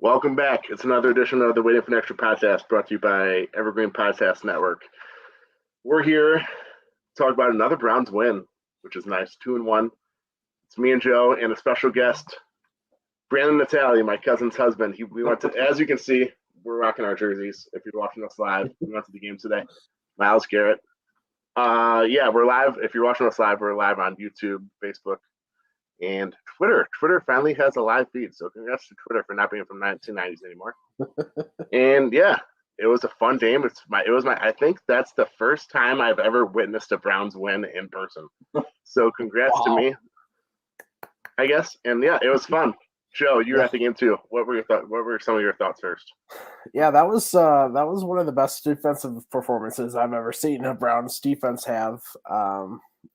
Welcome back. It's another edition of the Waiting for an Extra podcast brought to you by Evergreen Podcast Network. We're here to talk about another Browns win, which is nice, 2-1. It's me and Joe and a special guest, Brandon Natali, my cousin's husband. We went to, as you can see, we're rocking our jerseys. If you're watching us live, we went to the game today. Myles Garrett. We're live. If you're watching us live, we're live on YouTube, Facebook, and Twitter. Twitter finally has a live feed, so congrats to Twitter for not being from 1990s anymore. And yeah, it was a fun game. I think that's the first time I've ever witnessed a Browns win in person. So congrats to me, I guess. And yeah, it was fun. Joe, you were at the game too. What were some of your thoughts first? Yeah, that was one of the best defensive performances I've ever seen a Browns defense have.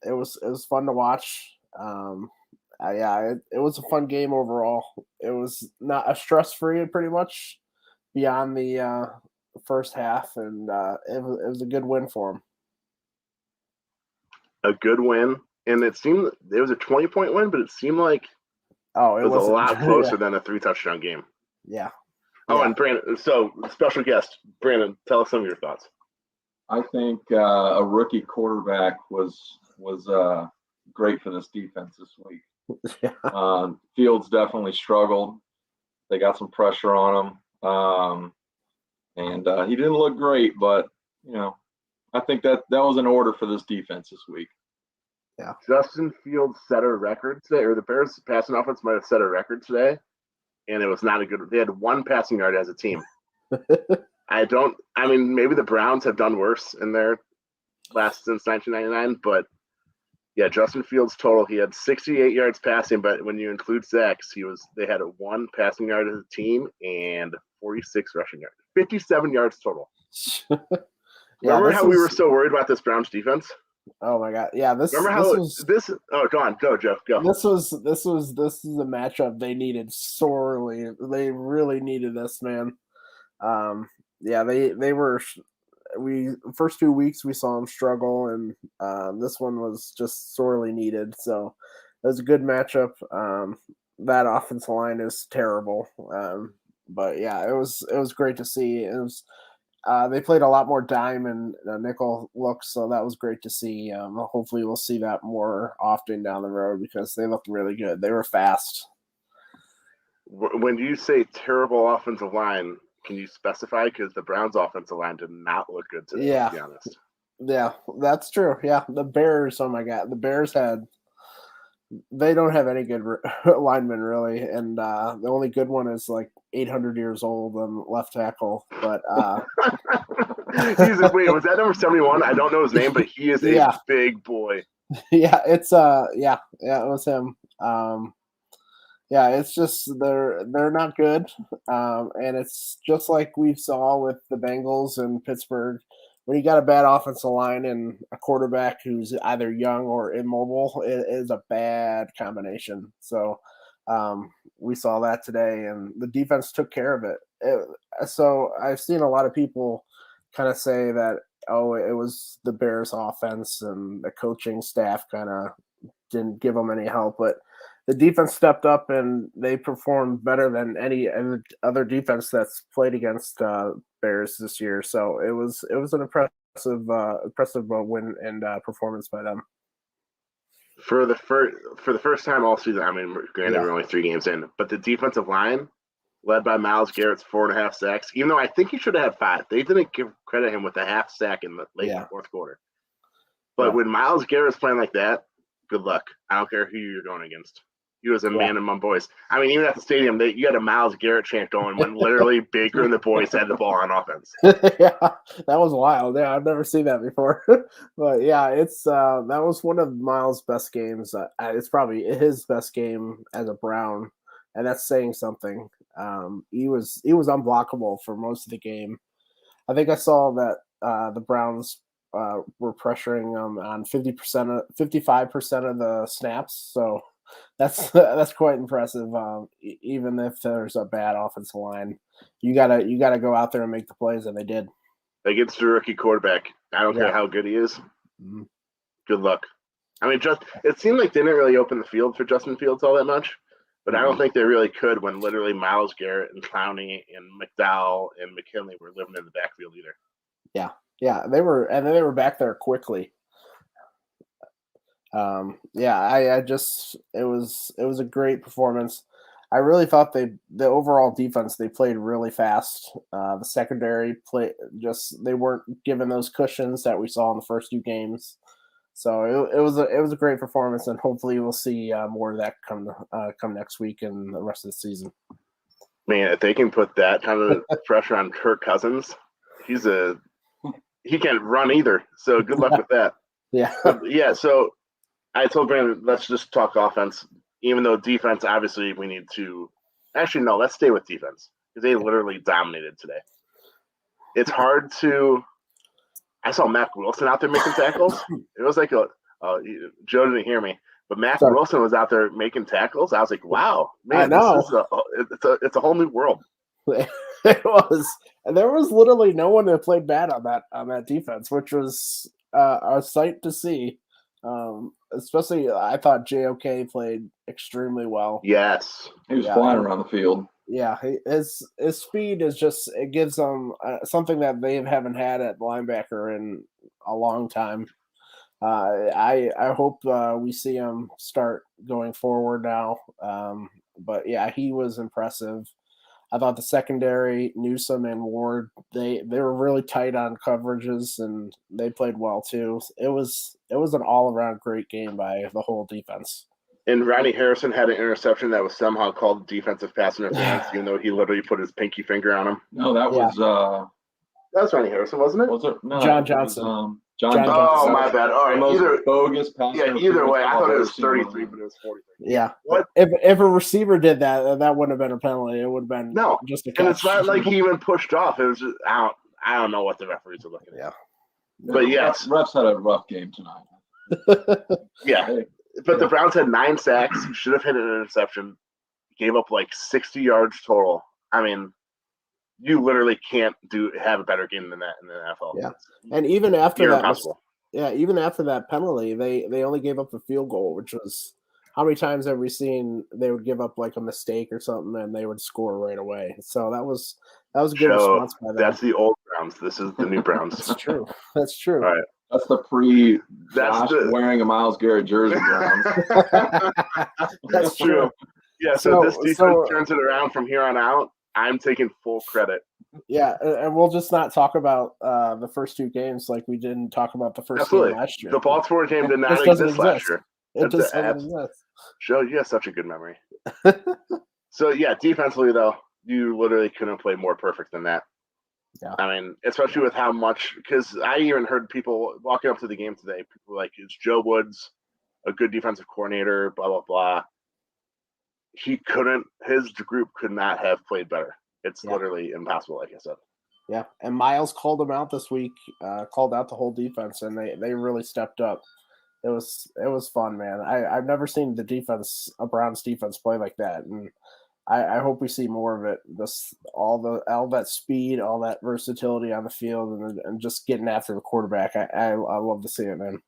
It was fun to watch. It was a fun game overall. It was not a stress-free pretty much beyond the first half, and it was a good win for them. A good win, and it seemed it was a 20-point win, but it seemed like it was a lot closer than a 3-touchdown game. Yeah. And Brandon, so special guest, Brandon, tell us some of your thoughts. I think a rookie quarterback was great for this defense this week. Fields definitely struggled. They got some pressure on him, and he didn't look great. But I think that was an order for this defense this week. Yeah, Justin Fields set a record today, or the Bears passing offense might have set a record today, and it was not a good. They had one passing yard as a team. Maybe the Browns have done worse in their last since 1999, but. Yeah, Justin Fields total, he had 68 yards passing, but when you include sacks, they had a 1 passing yard as a team and 46 rushing yards. 57 yards total. Remember how we were so worried about this Browns defense? Oh my God. Yeah, go on, go, Jeff, go. This is a matchup they needed sorely. They really needed this, man. They were first 2 weeks we saw them struggle, and this one was just sorely needed. So it was a good matchup. That offensive line is terrible, but yeah, it was great to see. It was they played a lot more dime and nickel looks, so that was great to see. Hopefully, we'll see that more often down the road because they looked really good. They were fast. When you say terrible offensive line, can you specify? Because the Browns' offensive line did not look good today, to be honest. Yeah, that's true. Yeah, the Bears, oh my God. The Bears they don't have any good linemen, really. And the only good one is like 800 years old on left tackle. But wait, was that number 71? I don't know his name, but he is a big boy. Yeah, it was him. Yeah, it's just they're not good, and it's just like we saw with the Bengals and Pittsburgh. When you got a bad offensive line and a quarterback who's either young or immobile, it is a bad combination. So we saw that today, and the defense took care of it. So I've seen a lot of people kind of say that, it was the Bears' offense and the coaching staff kind of didn't give them any help, but the defense stepped up and they performed better than any other defense that's played against Bears this year. So it was an impressive win and performance by them. For the first time all season, granted we're only 3 games in, but the defensive line, led by Myles Garrett's 4.5 sacks, even though I think he should have had 5. They didn't credit him with a half sack in the late fourth quarter. But when Myles Garrett's playing like that, good luck. I don't care who you're going against. He was a man among boys. Even at the stadium, you had a Myles Garrett chant going when literally Baker and the boys had the ball on offense. Yeah, that was wild. Yeah, I've never seen that before. But yeah, it's that was one of Myles' best games. It's probably his best game as a Brown, and that's saying something. He was unblockable for most of the game. I think I saw that the Browns were pressuring him on 55% of the snaps. So that's quite impressive. Even if there's a bad offensive line, you gotta go out there and make the plays, and they did. Against a rookie quarterback, I don't care how good he is. Mm-hmm. Good luck. It seemed like they didn't really open the field for Justin Fields all that much. But I don't think they really could when literally Myles Garrett and Clowney and McDowell and McKinley were living in the backfield either. Yeah, they were back there quickly. I just it was a great performance. I really thought the overall defense, they played really fast. The secondary they weren't given those cushions that we saw in the first 2 games. So it was a great performance, and hopefully we'll see more of that come next week and the rest of the season. Man, if they can put that kind of pressure on Kirk Cousins, he can't run either. So good luck with that. Yeah. Yeah. So I told Brandon, let's just talk offense, even though defense, obviously we need to. Actually, no, let's stay with defense because they literally dominated today. It's hard to. I saw Mac Wilson out there making tackles. It was like Joe didn't hear me, but Mac Wilson was out there making tackles. I was like, wow, man, I know. It's a whole new world. It was, and there was literally no one that played bad on that defense, which was a sight to see. Especially, I thought JOK played extremely well. Yes, he was flying around the field. Yeah, his speed is just, it gives them something that they haven't had at linebacker in a long time. I hope we see him start going forward now. But yeah, he was impressive. I thought the secondary, Newsome and Ward, they were really tight on coverages, and they played well too. It was an all around great game by the whole defense. And Ronnie Harrison had an interception that was somehow called defensive pass interference, even though he literally put his pinky finger on him. No, that was Ronnie Harrison, wasn't it? Was it? No, John Johnson. John Johnson. Oh, my bad. All right, either bogus pass. Yeah, either way, I thought it was 33, but it was 43. Yeah. What? If a receiver did that, that wouldn't have been a penalty. It would have been just a catch. And it's not like he even pushed off. It was just I don't know what the referees are looking at. Yeah. But yes, refs had a rough game tonight. Yeah. But the Browns had 9 sacks, should have hit an interception, gave up like 60 yards total. I mean, you literally can't have a better game than that in the NFL. Yeah, and even after that, impossible. Even after that penalty, they only gave up the field goal, which was, how many times have we seen they would give up like a mistake or something and they would score right away? So that was a good response by them. That's the old Browns. This is the new Browns. That's true. That's true. All right. That's the wearing a Myles Garrett jersey Browns. That's true. Yeah, so this defense turns it around from here on out. I'm taking full credit. Yeah, and we'll just not talk about the first 2 games like we didn't talk about the first game last year. The Baltimore game did not exist last year. It just doesn't exist. Joe, you have such a good memory. So, yeah, defensively, though, you literally couldn't play more perfect than that. Yeah. I mean, especially with how much – because I even heard people walking up to the game today, people were like, is Joe Woods a good defensive coordinator, blah, blah, blah. His group could not have played better. It's literally impossible, like I said. Yeah, and Miles called them out this week, called out the whole defense, and they really stepped up. It was fun, man. I've never seen a Browns defense play like that, and I hope we see more of it. Just all that speed, all that versatility on the field, and just getting after the quarterback. I love to see it, man.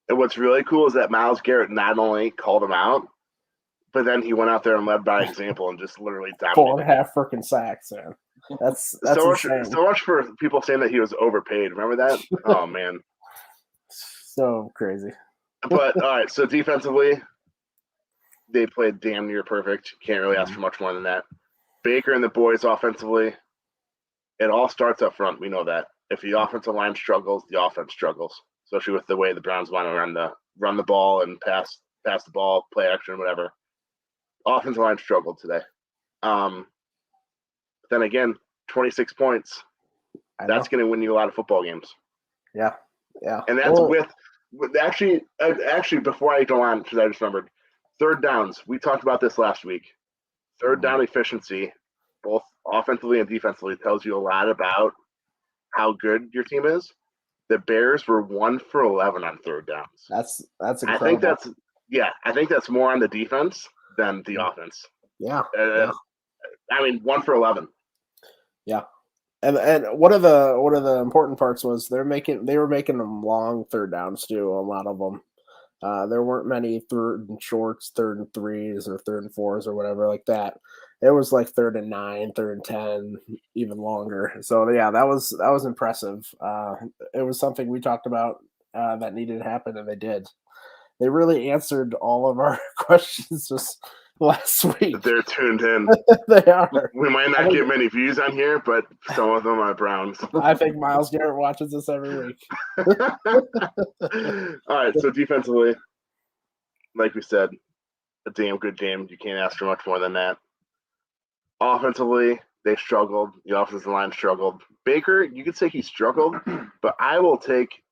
And what's really cool is that Myles Garrett not only called him out, but then he went out there and led by example and just literally dominated. 4.5 freaking sacks, man. That's so much for people saying that he was overpaid. Remember that? Oh man, so crazy. But all right, so defensively, they played damn near perfect. Can't really ask for much more than that. Baker and the boys offensively, it all starts up front. We know that. If the offensive line struggles, the offense struggles, especially with the way the Browns want to run the ball and pass the ball, play action, whatever. Offensive line struggled today. Then again, 26 points. That's going to win you a lot of football games. Yeah. And that's with actually, before I go on, because I just remembered, third downs. We talked about this last week. Third down efficiency, both offensively and defensively, tells you a lot about how good your team is. The Bears were 1 for 11 on third downs. That's incredible. I think that's more on the defense than the offense. Yeah. I mean, 1 for 11. Yeah. And one of the important parts was they were making them long third downs too, a lot of them. There weren't many third and shorts, third and threes, or third and fours, or whatever like that. It was like 3rd and 9, 3rd and 10, even longer. So yeah, that was impressive. It was something we talked about that needed to happen, and they did. They really answered all of our questions just last week. They're tuned in. They are. We might not get many views on here, but some of them are Browns. I think Myles Garrett watches us every week. All right, so defensively, like we said, a damn good game. You can't ask for much more than that. Offensively, they struggled. The offensive line struggled. Baker, you could say he struggled, but I will take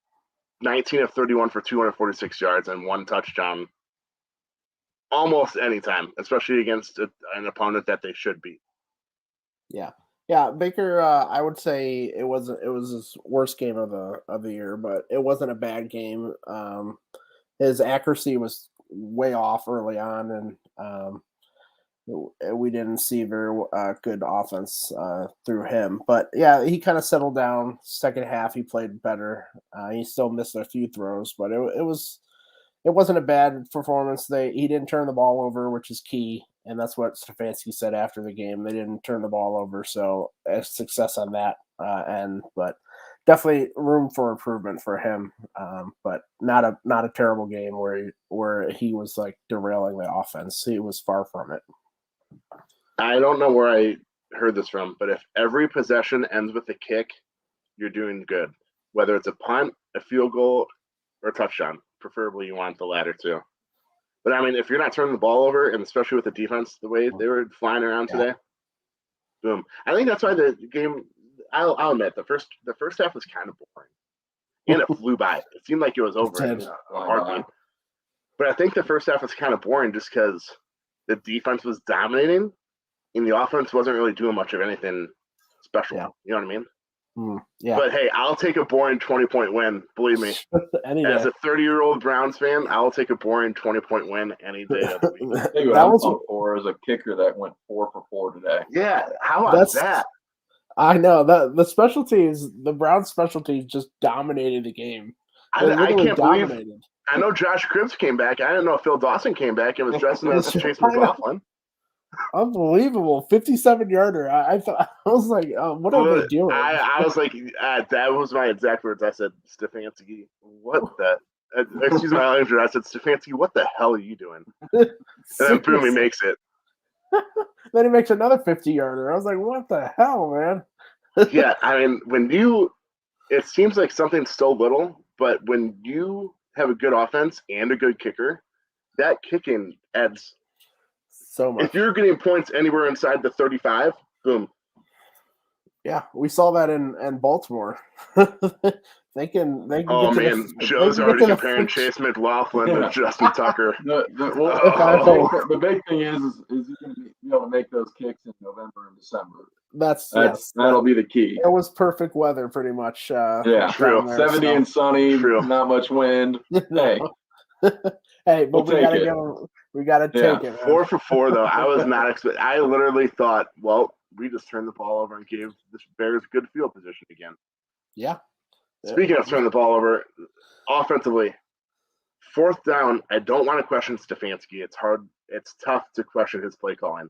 19 of 31 for 246 yards and 1 touchdown almost anytime, especially against an opponent that they should beat. Yeah, Baker. I would say it was his worst game of the year, but it wasn't a bad game. His accuracy was way off early on, and we didn't see very good offense through him. But yeah, he kind of settled down. Second half, he played better. He still missed a few throws, but it wasn't a bad performance. He didn't turn the ball over, which is key, and that's what Stefanski said after the game. They didn't turn the ball over, so a success on that end. But definitely room for improvement for him. But not a terrible game where he was like derailing the offense. He was far from it. I don't know where I heard this from, but if every possession ends with a kick, you're doing good. Whether it's a punt, a field goal, or a touchdown. Preferably you want the latter too. But I mean, if you're not turning the ball over, and especially with the defense, the way they were flying around today, boom. I think that's why the game. I'll admit the first half was kind of boring, and it flew by. It seemed like it was over in a heartbeat. But I think the first half was kind of boring just because the defense was dominating, and the offense wasn't really doing much of anything special. Yeah. You know what I mean? Yeah. But hey, I'll take a boring 20-point win. Believe me. As a 30-year-old Browns fan, I'll take a boring 20-point win any day of the week. That was for as a kicker that went 4 for 4 today. Yeah, how about that? I know that the Browns specialties just dominated the game. I can't believe. I know Josh Cribbs came back. I didn't know Phil Dawson came back and was dressing as Chase McLaughlin. Unbelievable, 57-yarder. I was like, what are they doing? I was like, that was my exact words. I said, Stefanski, what the? Excuse my language. I said, Stefanski, what the hell are you doing? And then boom, he makes it. Then he makes another 50-yarder. I was like, what the hell, man? Yeah, I mean, it seems like something's so little, but when you have a good offense and a good kicker, that kicking adds so much. If you're getting points anywhere inside the 35, boom. Yeah, we saw that in Baltimore. They can. Oh man, Joe's already comparing Chase McLaughlin to Justin Tucker. The big thing is you're going to be able to make those kicks in November and December. That'll be the key. It was perfect weather, pretty much. Yeah, true. 70 and sunny, not much wind. Hey. Hey, but we gotta take it. 4 for 4 though. I was not expecting. I literally thought, well, we just turned the ball over and gave the Bears good field position again. Yeah. Speaking of turning the ball over, offensively, 4th down. I don't want to question Stefanski. It's hard. It's tough to question his play calling.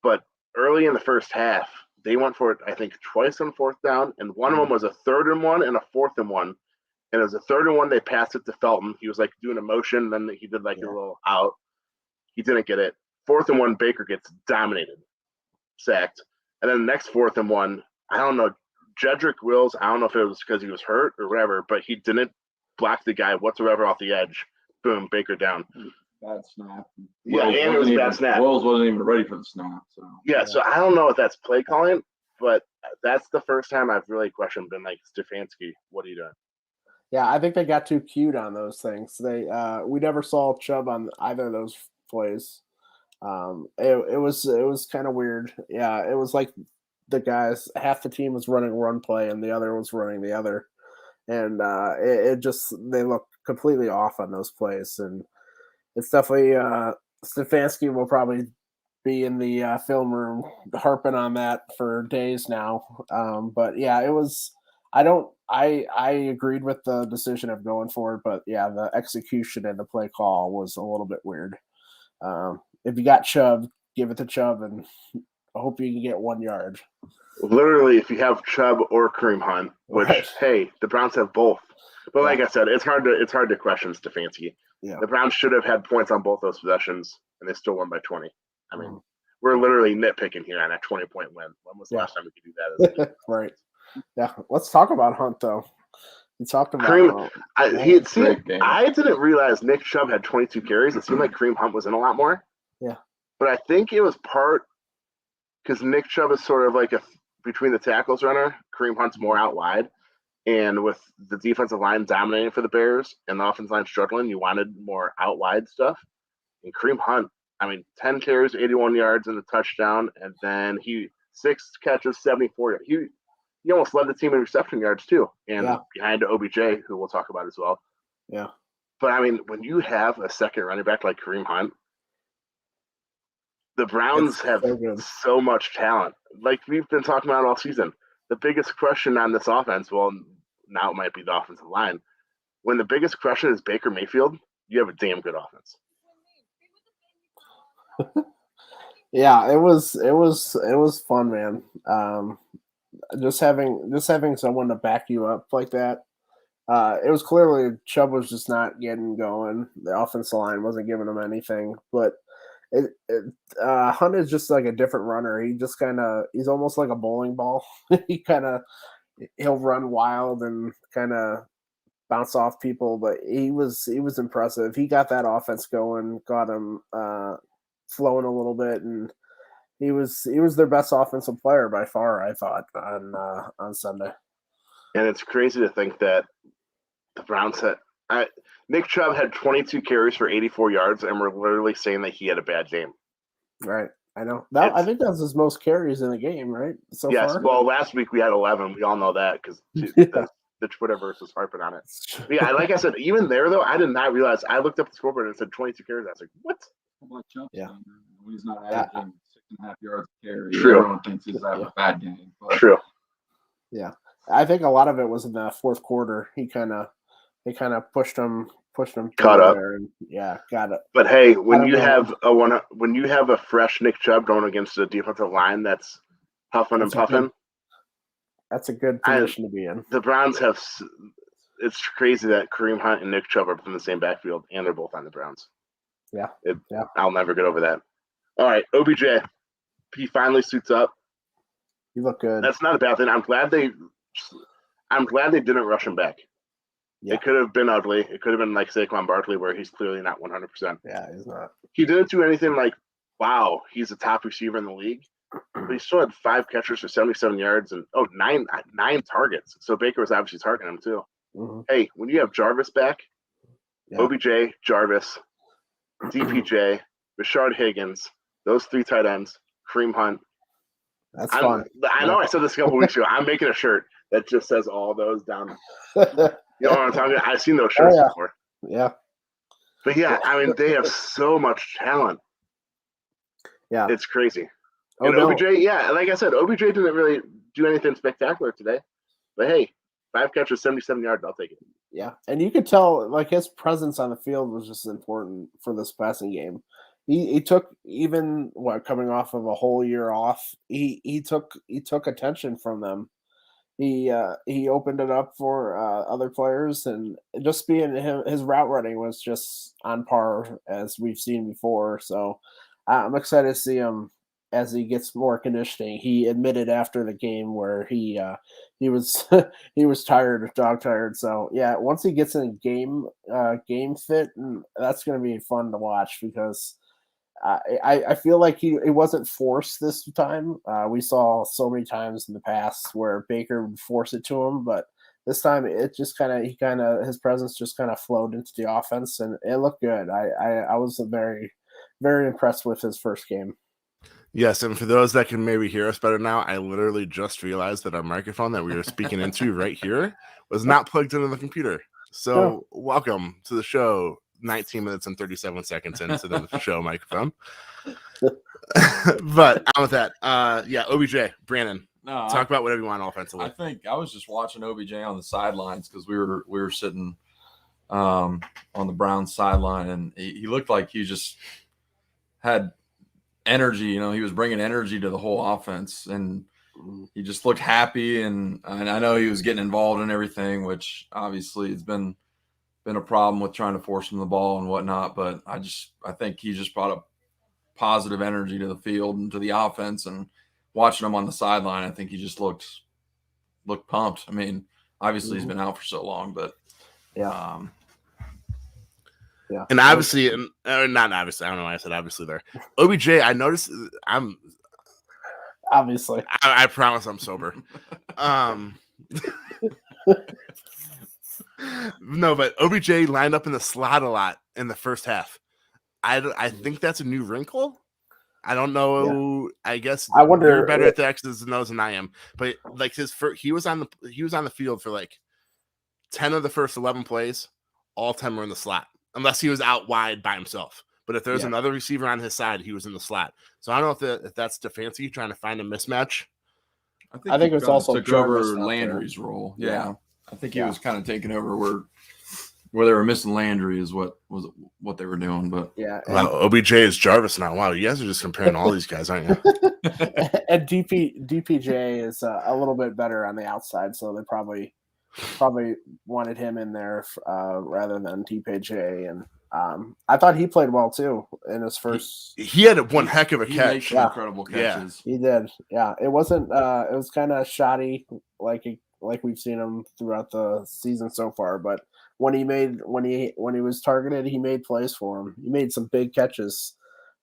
But early in the first half, they went for it. I think twice on 4th down, and one of them was a 3rd and 1 and a 4th and 1. And it was a 3rd and 1. They passed it to Felton. He was like doing a motion. Then he did like a little out. He didn't get it. 4th and 1, Baker gets dominated, sacked. And then the next 4th and 1, I don't know, Jedrick Wheels, I don't know if it was because he was hurt or whatever, but he didn't block the guy whatsoever off the edge. Boom, Baker down. Bad snap. Yeah, and it was a bad snap. Wells wasn't even ready for the snap. So I don't know if that's play calling, but that's the first time I've really questioned, been like, Stefanski, what are you doing? Yeah, I think they got too cute on those things. We never saw Chubb on either of those plays. It was kind of weird. Yeah, it was like the guys, half the team was running one play and the other was running the other, and they look completely off on those plays. And it's definitely Stefanski will probably be in the film room harping on that for days now. But yeah, it was. I agreed with the decision of going for it, but yeah, the execution and the play call was a little bit weird. If you got Chubb, give it to Chubb, and I hope you can get 1 yard. Literally, if you have Chubb or Kareem Hunt, which Right. hey, the Browns have both. But like Yeah. I said, it's hard to question Stefanski. Yeah. The Browns should have had points on both those possessions, and they still won by 20. I mean, Mhm. we're literally nitpicking here on a 20-point win. When was the last time we could do that? As a Right. Yeah. Let's talk about Hunt though. We talked about Kareem, Great game. I didn't realize Nick Chubb had 22 carries. It seemed like Kareem Hunt was in a lot more. Yeah. But I think it was part because Nick Chubb is sort of like a between the tackles runner. Kareem Hunt's more out wide. And with the defensive line dominating for the Bears and the offensive line struggling, you wanted more out wide stuff. And Kareem Hunt, 10 carries, 81 yards, and a touchdown. And then 6 catches, 74 yards. He almost led the team in reception yards too, and behind OBJ, who we'll talk about as well. Yeah. But when you have a second running back like Kareem Hunt, the Browns have so much talent. Like we've been talking about all season. The biggest question on this offense, well, now it might be the offensive line. When the biggest question is Baker Mayfield, you have a damn good offense. Yeah, it was fun, man. Just having someone to back you up like that. It was clearly Chubb was just not getting going. The offensive line wasn't giving him anything, but Hunt is just like a different runner. He just he's almost like a bowling ball. He'll run wild and kind of bounce off people, but he was impressive. He got that offense going, got him flowing a little bit, and he was their best offensive player by far, I thought, on Sunday. And it's crazy to think that the Browns had Nick Chubb had 22 carries for 84 yards, and we're literally saying that he had a bad game. Right. I know. I think that's his most carries in a game, right? So yes. far? Well, last week we had 11. We all know that because the Twitterverse was harping on it. But yeah, like I said, even there, though, I did not realize. I looked up the scoreboard and it said 22 carries. I was like, what? Yeah. When he's not averaging 6.5 yards a carry, True. Everyone thinks he's having a bad game. But. True. Yeah. I think a lot of it was in the fourth quarter. They kind of pushed him caught up there, and got it. But hey, when you have a fresh Nick Chubb going against a defensive line that's huffing and puffing, that's a good position to be in. The Browns have. It's crazy that Kareem Hunt and Nick Chubb are from the same backfield, and they're both on the Browns. Yeah. I'll never get over that. All right, OBJ, he finally suits up. You look good. That's not a bad thing. I'm glad they didn't rush him back. Yeah. It could have been ugly. It could have been like Saquon Barkley, where he's clearly not 100%. Yeah, he's not. He didn't do anything like, wow, he's a top receiver in the league. But he still had 5 catches for 77 yards and nine targets. So Baker was obviously targeting him too. Mm-hmm. Hey, when you have Jarvis back, OBJ, Jarvis, DPJ, Rashard Higgins, those 3 tight ends, Kareem Hunt. That's fun. I know I said this a couple weeks ago. I'm making a shirt that just says all those down. You know what I'm talking about? I've seen those shirts before. Yeah. But yeah, they have so much talent. Yeah. It's crazy. OBJ, like I said, OBJ didn't really do anything spectacular today. But hey, 5 catches, 77 yards, I'll take it. Yeah. And you could tell like his presence on the field was just important for this passing game. He took, even coming off of a whole year off, he took attention from them. He opened it up for other players, and just being his route running was just on par as we've seen before. So I'm excited to see him as he gets more conditioning. He admitted after the game where he was he was tired, dog tired. So yeah, once he gets in game fit, that's going to be fun to watch because I feel like it wasn't forced this time. We saw so many times in the past where Baker would force it to him, but this time it just his presence just kind of flowed into the offense, and it looked good. I was very, very impressed with his first game. Yes, and for those that can maybe hear us better now, I literally just realized that our microphone that we were speaking into right here was not plugged into the computer. So welcome to the show. 19 minutes and 37 seconds into the show microphone. But on with that, OBJ, Brandon, talk about whatever you want offensively. I think I was just watching OBJ on the sidelines because we were sitting on the Browns sideline, and he looked like he just had energy. You know, he was bringing energy to the whole offense, and he just looked happy. And I know he was getting involved in everything, which obviously has been a problem with trying to force him the ball and whatnot. But I think he just brought a positive energy to the field and to the offense. And watching him on the sideline, I think he just looked pumped. I mean, obviously he's been out for so long, but yeah. And obviously, not obviously, I don't know why I said obviously there. OBJ, I noticed Obviously. I promise I'm sober. No, but OBJ lined up in the slot a lot in the first half. I think that's a new wrinkle. I don't know. Yeah. I guess I wonder. You're better at the X's and O's than I am. But like he was on the field for like 10 of the first 11 plays. All 10 were in the slot, unless he was out wide by himself. But if there's another receiver on his side, he was in the slot. So I don't know if that's Stefanski trying to find a mismatch. I think it was also took over Landry's role. Yeah. I think he was kind of taking over where they were missing Landry is what they were doing. But wow, OBJ is Jarvis now. Wow, you guys are just comparing all these guys, aren't you? And DPJ is a little bit better on the outside, so they probably wanted him in there rather than DPJ. And I thought he played well too in his first. He had one heck of a catch. Made some incredible catches. Yeah, he did. Yeah, it wasn't. It was kind of shoddy, like we've seen him throughout the season so far. But when he was targeted, he made plays for him. He made some big catches.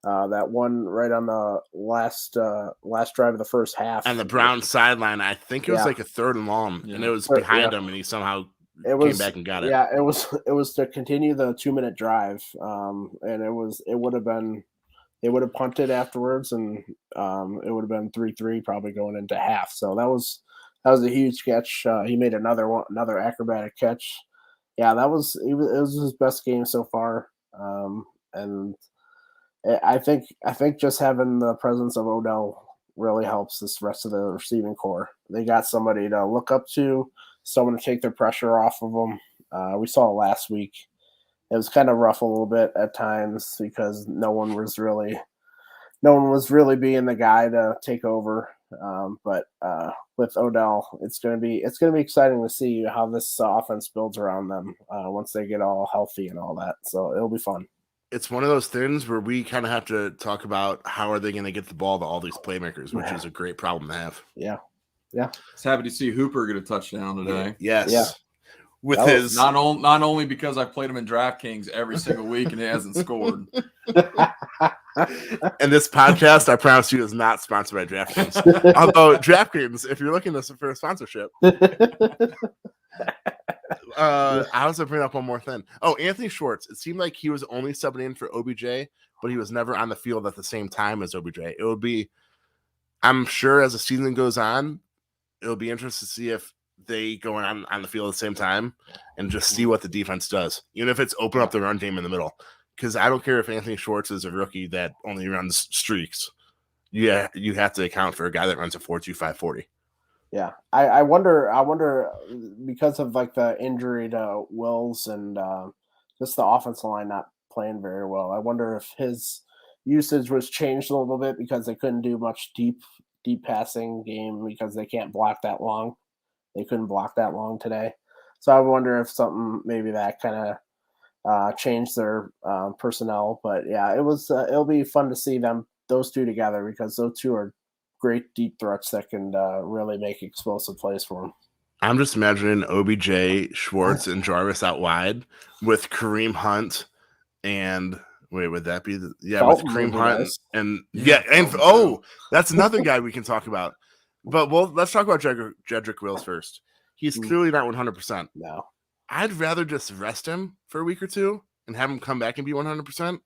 That one right on the last drive of the first half. On the Browns sideline, I think it was like a 3rd and long, and it was behind him, and he somehow came back and got it. Yeah, it was to continue the 2-minute drive, and they would have punted afterwards, and it would have been 3-3 probably going into half. So that was a huge catch. He made another acrobatic catch. Yeah, it was his best game so far, and I think just having the presence of Odell really helps this rest of the receiving core. They got somebody to look up to, someone to take their pressure off of them. We saw it last week. It was kind of rough a little bit at times because no one was really being the guy to take over. But with Odell, it's gonna be exciting to see how this offense builds around them once they get all healthy and all that. So it'll be fun. It's one of those things where we kind of have to talk about how are they going to get the ball to all these playmakers, which is a great problem to have. Yeah. It's happy to see Hooper get a touchdown today. Yes. Yeah. With his not only because I played him in DraftKings every single week and he hasn't scored. And this podcast, I promise you, is not sponsored by DraftKings. Although DraftKings, if you're looking for a sponsorship. I was to bring up one more thing. Oh, Anthony Schwartz. It seemed like he was only subbing in for OBJ, but he was never on the field at the same time as OBJ. It would be, I'm sure, as the season goes on, it'll be interesting to see if they go on the field at the same time and just see what the defense does, even if it's open up the run game in the middle. Because I don't care if Anthony Schwartz is a rookie that only runs streaks. Yeah, you have to account for a guy that runs a 4.25 40. Yeah, I wonder because of like the injury to Wheels and just the offensive line not playing very well. I wonder if his usage was changed a little bit because they couldn't do much deep passing game because they can't block that long. They couldn't block that long today. So I wonder if something maybe that kind of changed their personnel. But yeah, it'll be fun to see those two together because those two are great deep threats that can really make explosive plays for him. I'm just imagining OBJ, Schwartz, and Jarvis out wide with Kareem Hunt and would that be with Kareem Hunt and that's another guy we can talk about. But let's talk about Jedrick Wheels first. He's clearly not 100%. No, I'd rather just rest him for a week or two and have him come back and be 100%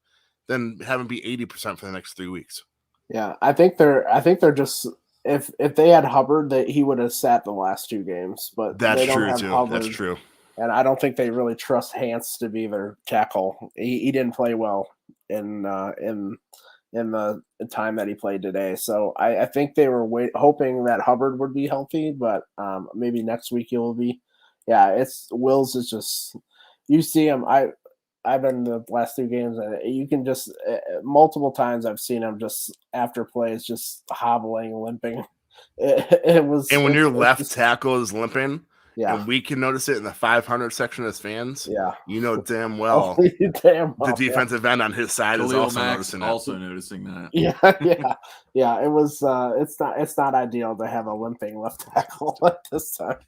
than have him be 80% for the next 3 weeks. Yeah, I think they're just if they had Hubbard, that he would have sat the last 2 games. But that's they don't true have too. Hubbard, that's true. And I don't think they really trust Hance to be their tackle. He didn't play well in in the time that he played today. So I think they were hoping that Hubbard would be healthy, but maybe next week he will be. Yeah, it's Wills is just you see him. I've been the last 2 games, and you can just multiple times I've seen him just after plays just hobbling, limping. It was. And when your left just, tackle is limping, yeah, and we can notice it in the 500 section as fans, yeah, you know damn well the defensive end on his side is also noticing that. Also noticing that. Yeah. It was. It's not ideal to have a limping left tackle at this time.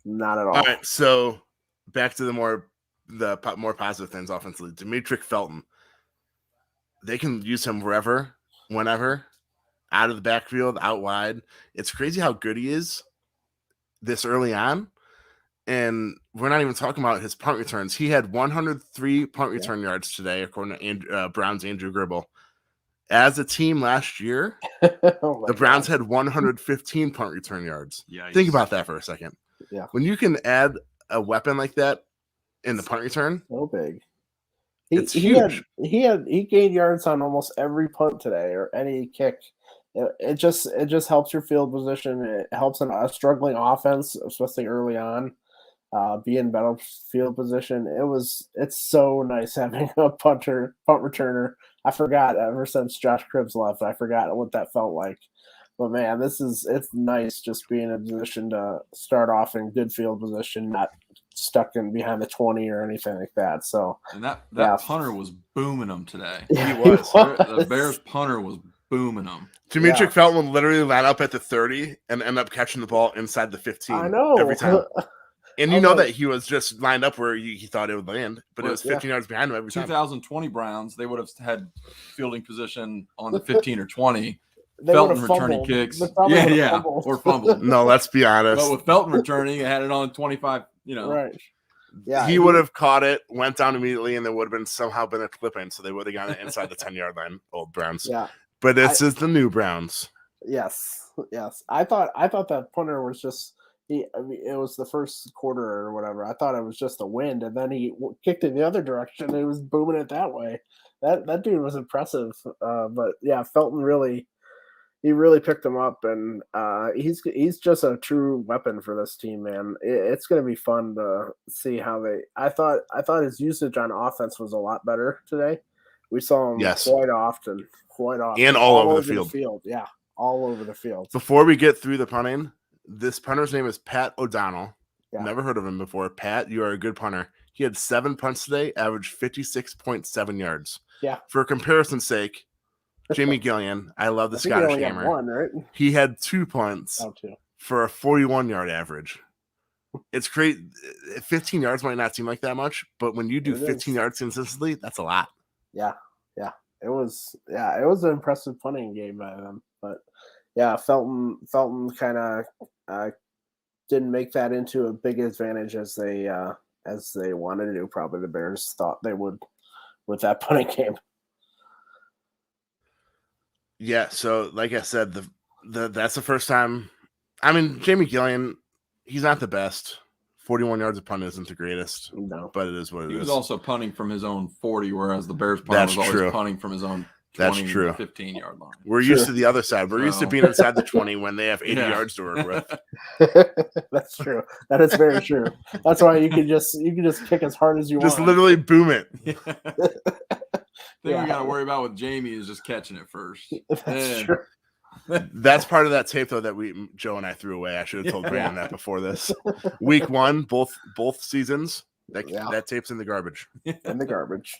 Not at all. All right, so back to the more positive things offensively. Jedrick Felton, they can use him wherever, whenever, out of the backfield, out wide. It's crazy how good he is this early on. And we're not even talking about his punt returns. He had 103 punt return yards today, according to Browns' Andrew Gribble. As a team last year, the Browns had 115 punt return yards. Yeah, think about that for a second. Yeah, when you can add a weapon like that in the punt return, so big. It's huge. He gained yards on almost every punt today or any kick. It just helps your field position. It helps a struggling offense, especially early on. Be in better field position. It's so nice having a punt returner. I forgot ever since Josh Cribbs left. I forgot what that felt like. But man, it's nice just being in a position to start off in good field position, not stuck in behind the 20 or anything like that. So and that punter was booming them today. Yeah, he was. The Bears punter was booming them. Jedrick Felton would literally line up at the 30 and end up catching the ball inside the 15. I know every time. And you know that he was just lined up where he thought it would land, but it was 15 yards behind him every time. 2020 Browns, they would have had fielding position on the 15 or 20. They Felton returning kicks. Yeah. Or fumbled. No, let's be honest. But with Felton returning, it had it on 25, Right. Yeah. He would have caught it, went down immediately, and there would have somehow been a clip in, so they would have gotten it inside the 10-yard line, old Browns. Yeah. But this is the new Browns. Yes. I thought that punter was just it was the first quarter or whatever. I thought it was just a wind, and then he kicked it the other direction. And he was booming it that way. That dude was impressive. But yeah, Felton really picked him up, and he's just a true weapon for this team, man. It's going to be fun to see how they. I thought his usage on offense was a lot better today. We saw him quite often, and all over the field. Yeah, all over the field. Before we get through the punting, this punter's name is Pat O'Donnell. Yeah. Never heard of him before. Pat, you are a good punter. He had 7 punts today, averaged 56.7 yards. Yeah. For comparison's sake, Jamie Gillian, I love the Scottish Hammer. Had one, right? He had 2 punts for a 41-yard average. It's great. 15 yards might not seem like that much, but when you do 15 yards consistently, that's a lot. Yeah. It was an impressive punting game by them. But yeah, Felton kind of didn't make that into a big advantage as they wanted to do. Probably the Bears thought they would with that punting game. Yeah, so like I said, that's the first time. I mean, Jamie Gillian, he's not the best. 41 yards of punt isn't the greatest. No, but it is what it is. He was also punting from his own 40, whereas the Bears punter was always punting from his own 20 to 15-yard line. We're used to the other side. We're used to being inside the 20 when they have 80 yards to work with. That's true. That is very true. That's why you can just kick as hard as you want. Just literally boom it. We got to worry about with Jamie is just catching it first. That's true. That's part of that tape though that Joe and I threw away. I should have told Brandon that before this. Week 1, both seasons. That tape's in the garbage. In the garbage.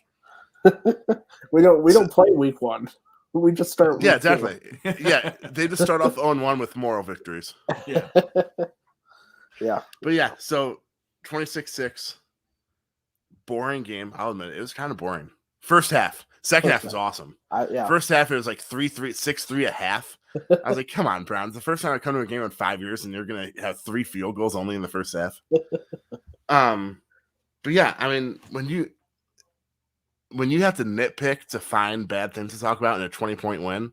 we don't play week 1. We just start. Yeah, definitely. Yeah, they just start off 0-1 with moral victories. Yeah. Yeah. But yeah, so 26-6. Boring game. I'll admit it was kind of boring. First half. Second half was awesome. First half, it was like 3-3, 6-3 a half. I was like, come on, Browns. The first time I come to a game in 5 years and you're going to have 3 field goals only in the first half. But yeah, I mean, when you have to nitpick to find bad things to talk about in a 20-point win,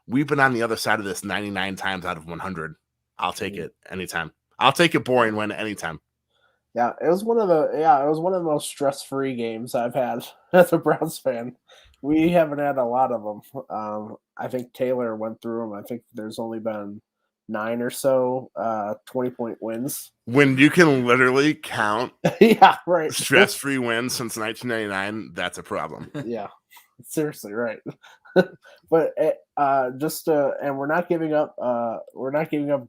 we've been on the other side of this 99 times out of 100. I'll take it anytime. I'll take a boring win anytime. Yeah, it was one of the most stress-free games I've had as a Browns fan. We haven't had a lot of them. I think Taylor went through them. I think there's only been 9 or so 20-point wins. When you can literally count yeah, right. stress-free wins since 1999, that's a problem. Yeah, seriously, right. But and we're not giving up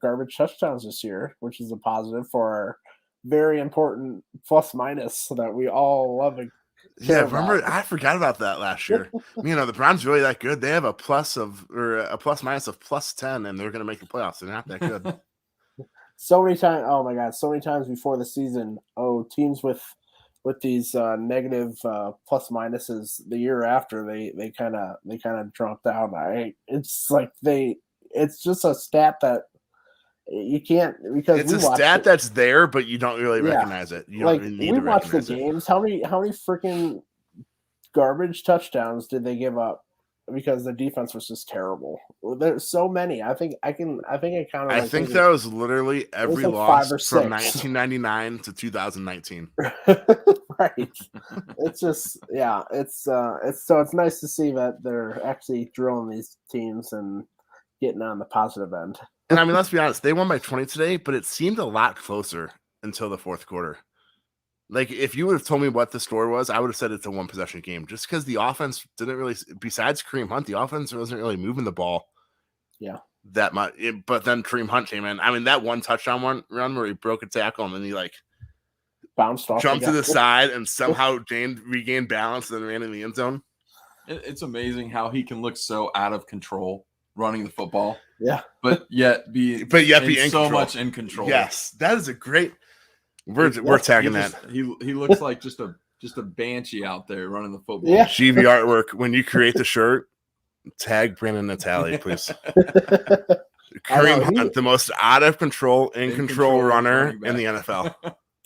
garbage touchdowns this year, which is a positive for our very important plus minus that we all love. Yeah, remember I forgot about that last year. The Browns really that good. They have a plus minus of plus 10, and they're going to make the playoffs. They're not that good. So many times, oh my god, so many times before the season, teams with these negative plus minuses the year after they kind of dropped out. It's just a stat that you can't, because it's a stat that's there, but you don't really recognize it. You don't need to watch the recognize games. How many freaking garbage touchdowns did they give up because the defense was just terrible? There's so many. I think I counted. I think that was literally every loss from 1999 to 2019. Right. It's just it's nice to see that they're actually drilling these teams and getting on the positive end. And I mean, let's be honest, they won by 20 today, but it seemed a lot closer until the fourth quarter. Like, if you would have told me what the score was, I would have said it's a one-possession game, just because the offense didn't really, besides Kareem Hunt, the offense wasn't really moving the ball that much. But then Kareem Hunt came in. I mean, that one touchdown run where he broke a tackle and then he, bounced off, jumped to the side and somehow regained balance and then ran in the end zone. It's amazing how he can look so out of control running the football. Yeah. But yet be in so much in control. Yes. That is a great we're tagging that. He looks like just a banshee out there running the football. Yeah. GV artwork. When you create the shirt, tag Brandon Natali, please. Kareem Hunt, the most out of control, in control runner in the NFL.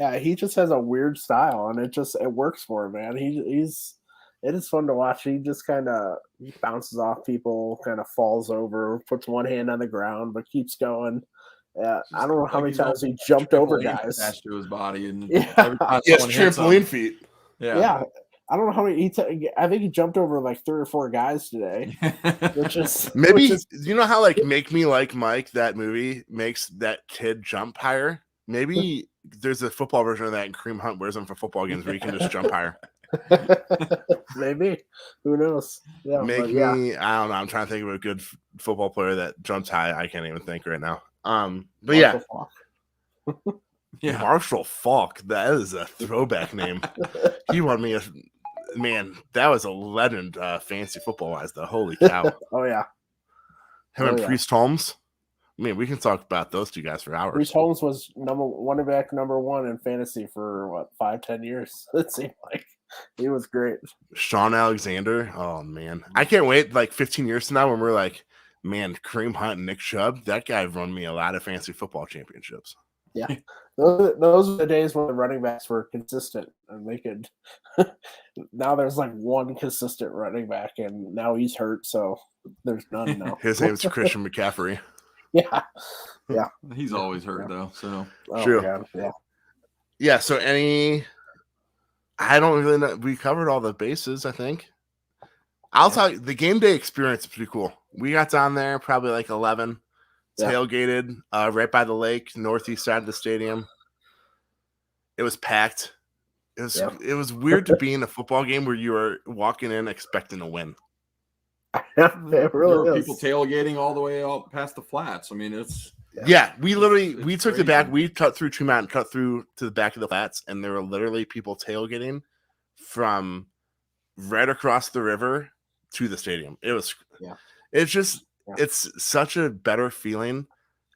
Yeah, he just has a weird style, and it works for him, man. It is fun to watch. He just kind of bounces off people, kind of falls over, puts one hand on the ground, but keeps going. I don't know how many times he jumped over guys. Attached to his body, and every time trampoline feet. Yeah. I don't know how many. I think he jumped over 3 or 4 guys today. You know how Make Me Like Mike, that movie, makes that kid jump higher? Maybe there's a football version of that, and Kareem Hunt wears them for football games where you can just jump higher. Maybe. Who knows? Yeah, I don't know. I'm trying to think of a good football player that jumps high. I can't even think right now. Marshall Faulk. That is a throwback name. He won me that was a legend fantasy football wise though. Holy cow. Oh yeah. Him and Priest Holmes. I mean, we can talk about those two guys for hours. Priest Holmes was number 1 in fantasy for 5-10 years. It seemed like he was great. Sean Alexander. Oh man, I can't wait 15 years from now when we're man, Kareem Hunt and Nick Chubb. That guy won me a lot of fantasy football championships. Yeah, those are the days when the running backs were consistent and they could. Now there's one consistent running back, and now he's hurt, so there's none now. His name's Christian McCaffrey. Yeah. He's always hurt though. So true. God, yeah. So I don't really know. We covered all the bases, I think. I'll tell you, the game day experience is pretty cool. We got down there probably 11. Tailgated right by the lake, northeast side of the stadium. It was packed. It was weird to be in a football game where you were walking in expecting to win. It really there were people tailgating all the way out past the flats. I mean, it's we took the back. We cut through Tremont, cut through to the back of the flats, and there were literally people tailgating from right across the river to the stadium. It was it's such a better feeling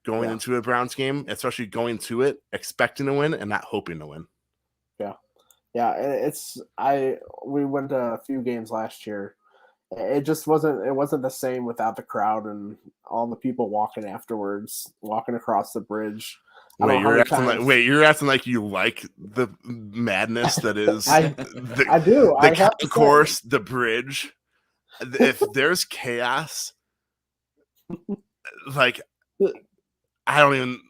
going into a Browns game, especially going to it expecting to win and not hoping to win. We went to a few games last year. It just wasn't the same without the crowd and all the people walking afterwards, walking across the bridge. You're acting like you like the madness that is I do. The concourse, the bridge. If there's chaos, I don't even.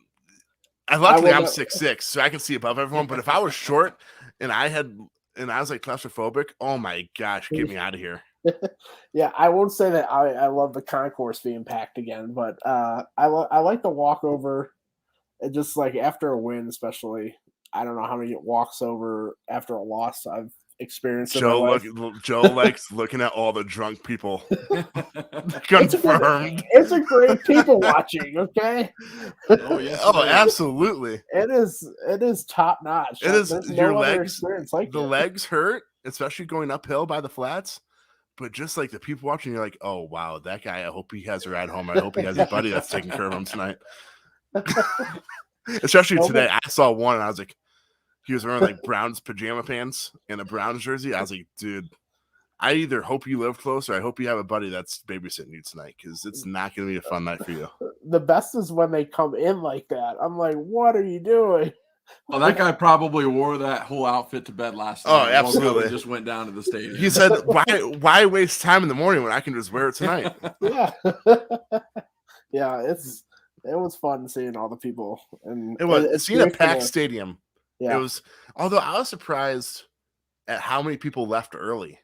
Luckily, I'm 6'6", so I can see above everyone. But if I was short and I was claustrophobic, oh my gosh, get me out of here. Yeah, I won't say that I love the concourse being packed again, but I like the walkover. And just like after a win, especially, I don't know how many walks over after a loss I've experienced. Joe likes looking at all the drunk people. Confirmed. It's a great people watching. Okay. Oh yes. Oh, absolutely. It is top notch. It is. There's Your no other legs, experience like the it. legs hurt, especially going uphill by the flats. But just like the people watching, you're like, oh wow, that guy. I hope he has a ride home. I hope he has a buddy that's taking care of him tonight. Especially today, I saw one and I was like, he was wearing like Browns pajama pants and a Browns jersey. I was like, dude, I either hope you live close or I hope you have a buddy that's babysitting you tonight because it's not going to be a fun night for you. The best is when they come in like that. I'm like, what are you doing? Well, that guy probably wore that whole outfit to bed last night. Oh, absolutely. Just went down to the stadium. He said, why waste time in the morning when I can just wear it tonight? Yeah. Yeah, it was fun seeing all the people. And it was seeing a packed stadium. Yeah. It was, although I was surprised at how many people left early.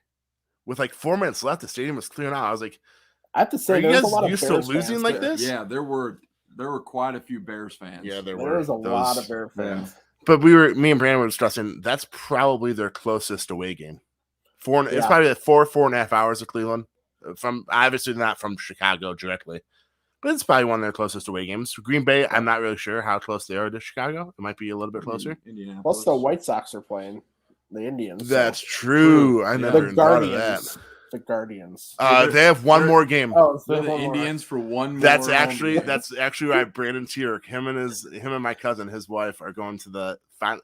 With like 4 minutes left, the stadium was clearing out. I was like, I have to say, are you guys used to losing like this? Yeah, there were quite a few Bears fans. Yeah, there was a lot of Bears fans. Yeah. But me and Brandon were discussing that's probably their closest away game. It's probably like 4.5 hours of Cleveland. From obviously not from Chicago directly. But it's probably one of their closest away games. Green Bay, I'm not really sure how close they are to Chicago. It might be a little bit closer. Plus, the White Sox are playing the Indians. That's true. I never thought of that. The Guardians. They have one more game. Oh, they're the Indians for one more. That's actually why Brandon's here. Him and my cousin, his wife, are going to the final.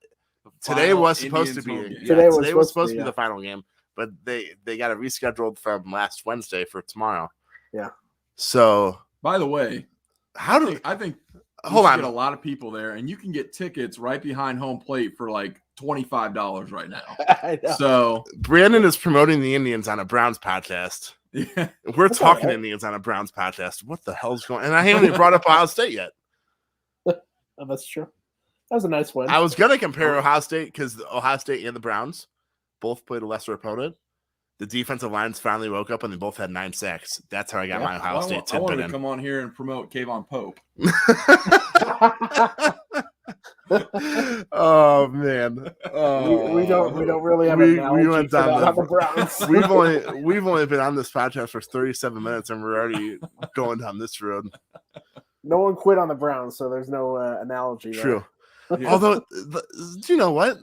Today was supposed to be. Today was supposed to be the final game, but they got it rescheduled from last Wednesday for tomorrow. Yeah. So. By the way, I think hold on, get a lot of people there, and you can get tickets right behind home plate for like $25 right now. So Brandon is promoting the Indians on a Browns podcast. Yeah, we're talking Indians on a Browns podcast. What the hell's going on? And I haven't even brought up Ohio State yet. Oh, that's true. That was a nice win. I was gonna compare Ohio State because Ohio State and the Browns both played a lesser opponent. The defensive lines finally woke up and they both had 9 sacks. That's how I got my Ohio State tidbit in. I wanted to come on here and promote Kayvon Pope. Oh man, we don't really have. We went down the Browns. we've only been on this podcast for 37 minutes and we're already going down this road. No one quit on the Browns, so there's no analogy. True. Although, do you know what?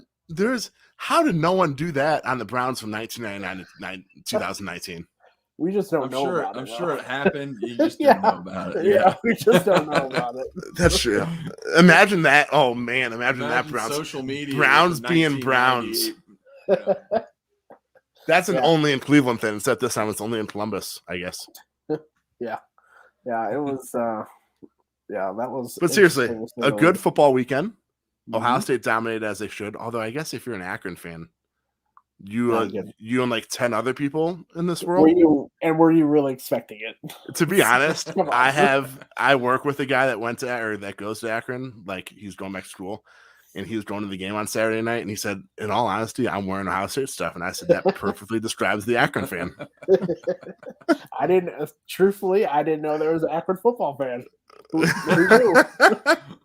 How did no one do that on the Browns from 1999 to 2019? We just don't know about it. I'm sure it happened. You just don't know about it. Yeah, we just don't know about it. That's true. Imagine that. Oh, man. Imagine that Browns. Social media. Browns being Browns. Yeah. That's an only in Cleveland thing, except this time it's only in Columbus, I guess. Yeah. Yeah, it was. That was. But seriously, a good football weekend. Ohio State dominated as they should. Although I guess if you're an Akron fan, you and like 10 other people in this world. Were you really expecting it? To be honest, I work with a guy that goes to Akron. Like he's going back to school, and he was going to the game on Saturday night. And he said, "In all honesty, I'm wearing Ohio State stuff." And I said, "That perfectly describes the Akron fan." I didn't know there was an Akron football fan. Who knew?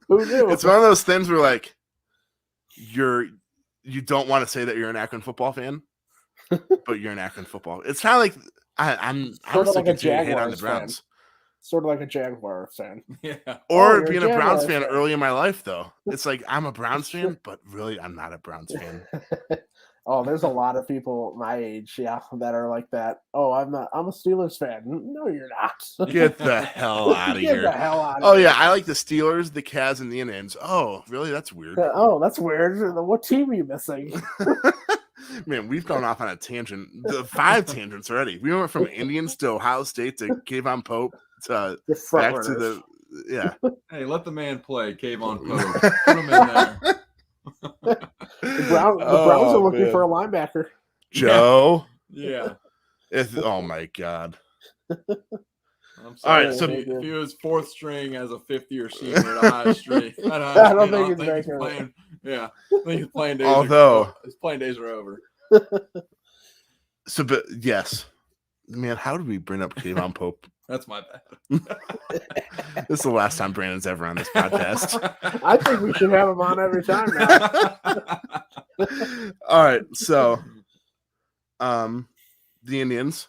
Who knew? It's one of those things where like you don't want to say that you're an Akron football fan, but you're an Akron football. It's kind of like I'm sort of like a Jaguars on the Browns. Fan. Sort of like a Jaguars fan. Yeah. Or being a Browns fan early in my life though. It's like I'm a Browns fan, but really I'm not a Browns fan. Oh, there's a lot of people my age, that are like that. Oh, I'm a Steelers fan. No, you're not. Get the hell out of here. Get the hell out of here. Oh, here. yeah, I like the Steelers, the Cavs, and the Indians. Oh, really? That's weird. That's weird. What team are you missing? Man, we've gone off on a tangent. 5 tangents already. We went from Indians to Ohio State to Kayvon Pope to back to the – yeah. Hey, let the man play, Kayvon Pope. Put him in there. The Browns are looking for a linebacker. Joe. Yeah. Oh my God. I'm sorry. All right, so if he was 4th string as a 5th-year senior at Ohio State, I don't think he's playing. Yeah, I think his playing days. His playing days are over. So, but yes, Man, how did we bring up Kayvon Pope? That's my bad. This is the last time Brandon's ever on this podcast. I think we should have him on every time now. All right, so the Indians.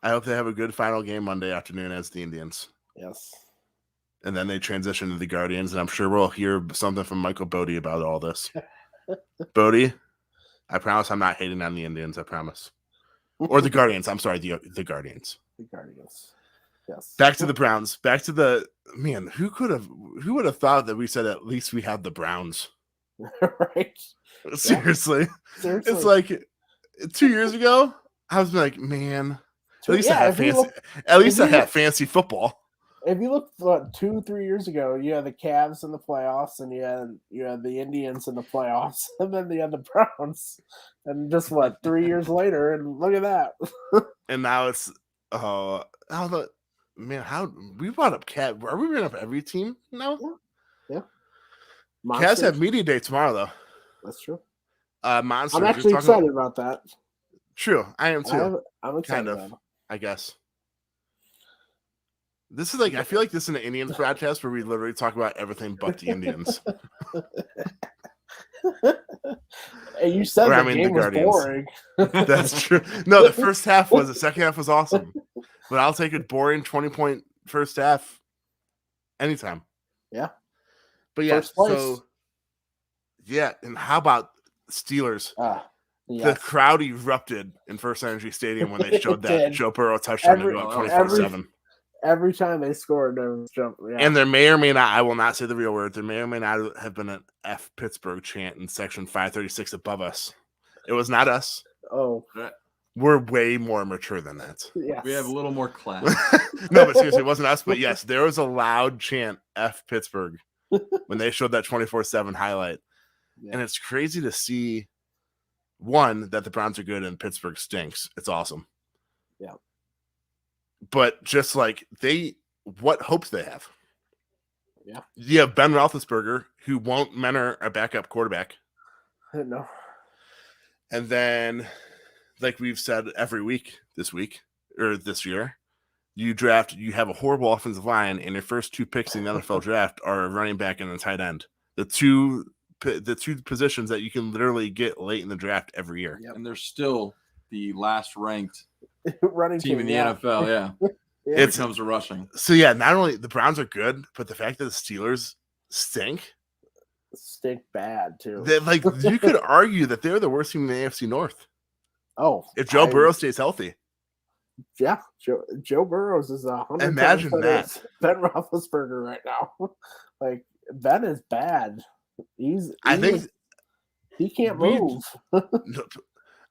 I hope they have a good final game Monday afternoon as the Indians. Yes. And then they transition to the Guardians, and I'm sure we'll hear something from Michael Bodie about all this. Bodie, I promise I'm not hating on the Indians. I promise. Or the Guardians. I'm sorry, the Guardians. The Guardians. Yes. Back to the Browns. Back to the man. Who would have thought that we said at least we have the Browns? Right. Seriously. Yeah. It's like 2 years ago. I was like, man, at least I have fancy. At least I have fancy football. If you look 2-3 years ago, you had the Cavs in the playoffs, and you had the Indians in the playoffs, and then you had the Browns, and just 3 years later, and look at that. And now it's man, how we brought up Cavs? Are we bringing up every team now? Yeah. Cavs have media day tomorrow, though. That's true. Monsters. I'm actually excited about that. True, I am too. I'm excited. Kind of, I guess. This is I feel like this is an Indians broadcast where we literally talk about everything but the Indians. Hey, you said the game was boring. That's true. No, the first half was. The second half was awesome. But I'll take a boring 20-point first half anytime. Yeah. But yeah, so yeah, and how about Steelers? Yes. The crowd erupted in First Energy Stadium when they showed that Joe Burrow touchdown to go up 24-7. Every time they scored, there was jump. Yeah. And there may or may not, I will not say the real word, there may or may not have been an F Pittsburgh chant in section 536 above us. It was not us. Oh. We're way more mature than that. Yes. We have a little more class. No, but seriously, it wasn't us. But yes, there was a loud chant, F Pittsburgh, when they showed that 24/7 highlight. Yeah. And it's crazy to see, one, that the Browns are good and Pittsburgh stinks. It's awesome. Yeah. But just what hopes they have. Yeah. You have Ben Roethlisberger, who won't mentor a backup quarterback. No. And then, like we've said every week this year, you have a horrible offensive line, and your first two picks in the NFL draft are a running back and a tight end. The two positions that you can literally get late in the draft every year. Yep. And they're still the last ranked running team in the NFL. Yeah. It comes to rushing. So yeah, not only the Browns are good, but the fact that the Steelers stink bad too. That you could argue that they're the worst team in the AFC North. Oh, if Joe Burrow stays healthy. Yeah, Joe Burrows is 100%. Imagine that. Ben Roethlisberger right now. Ben is bad. I think he can't move.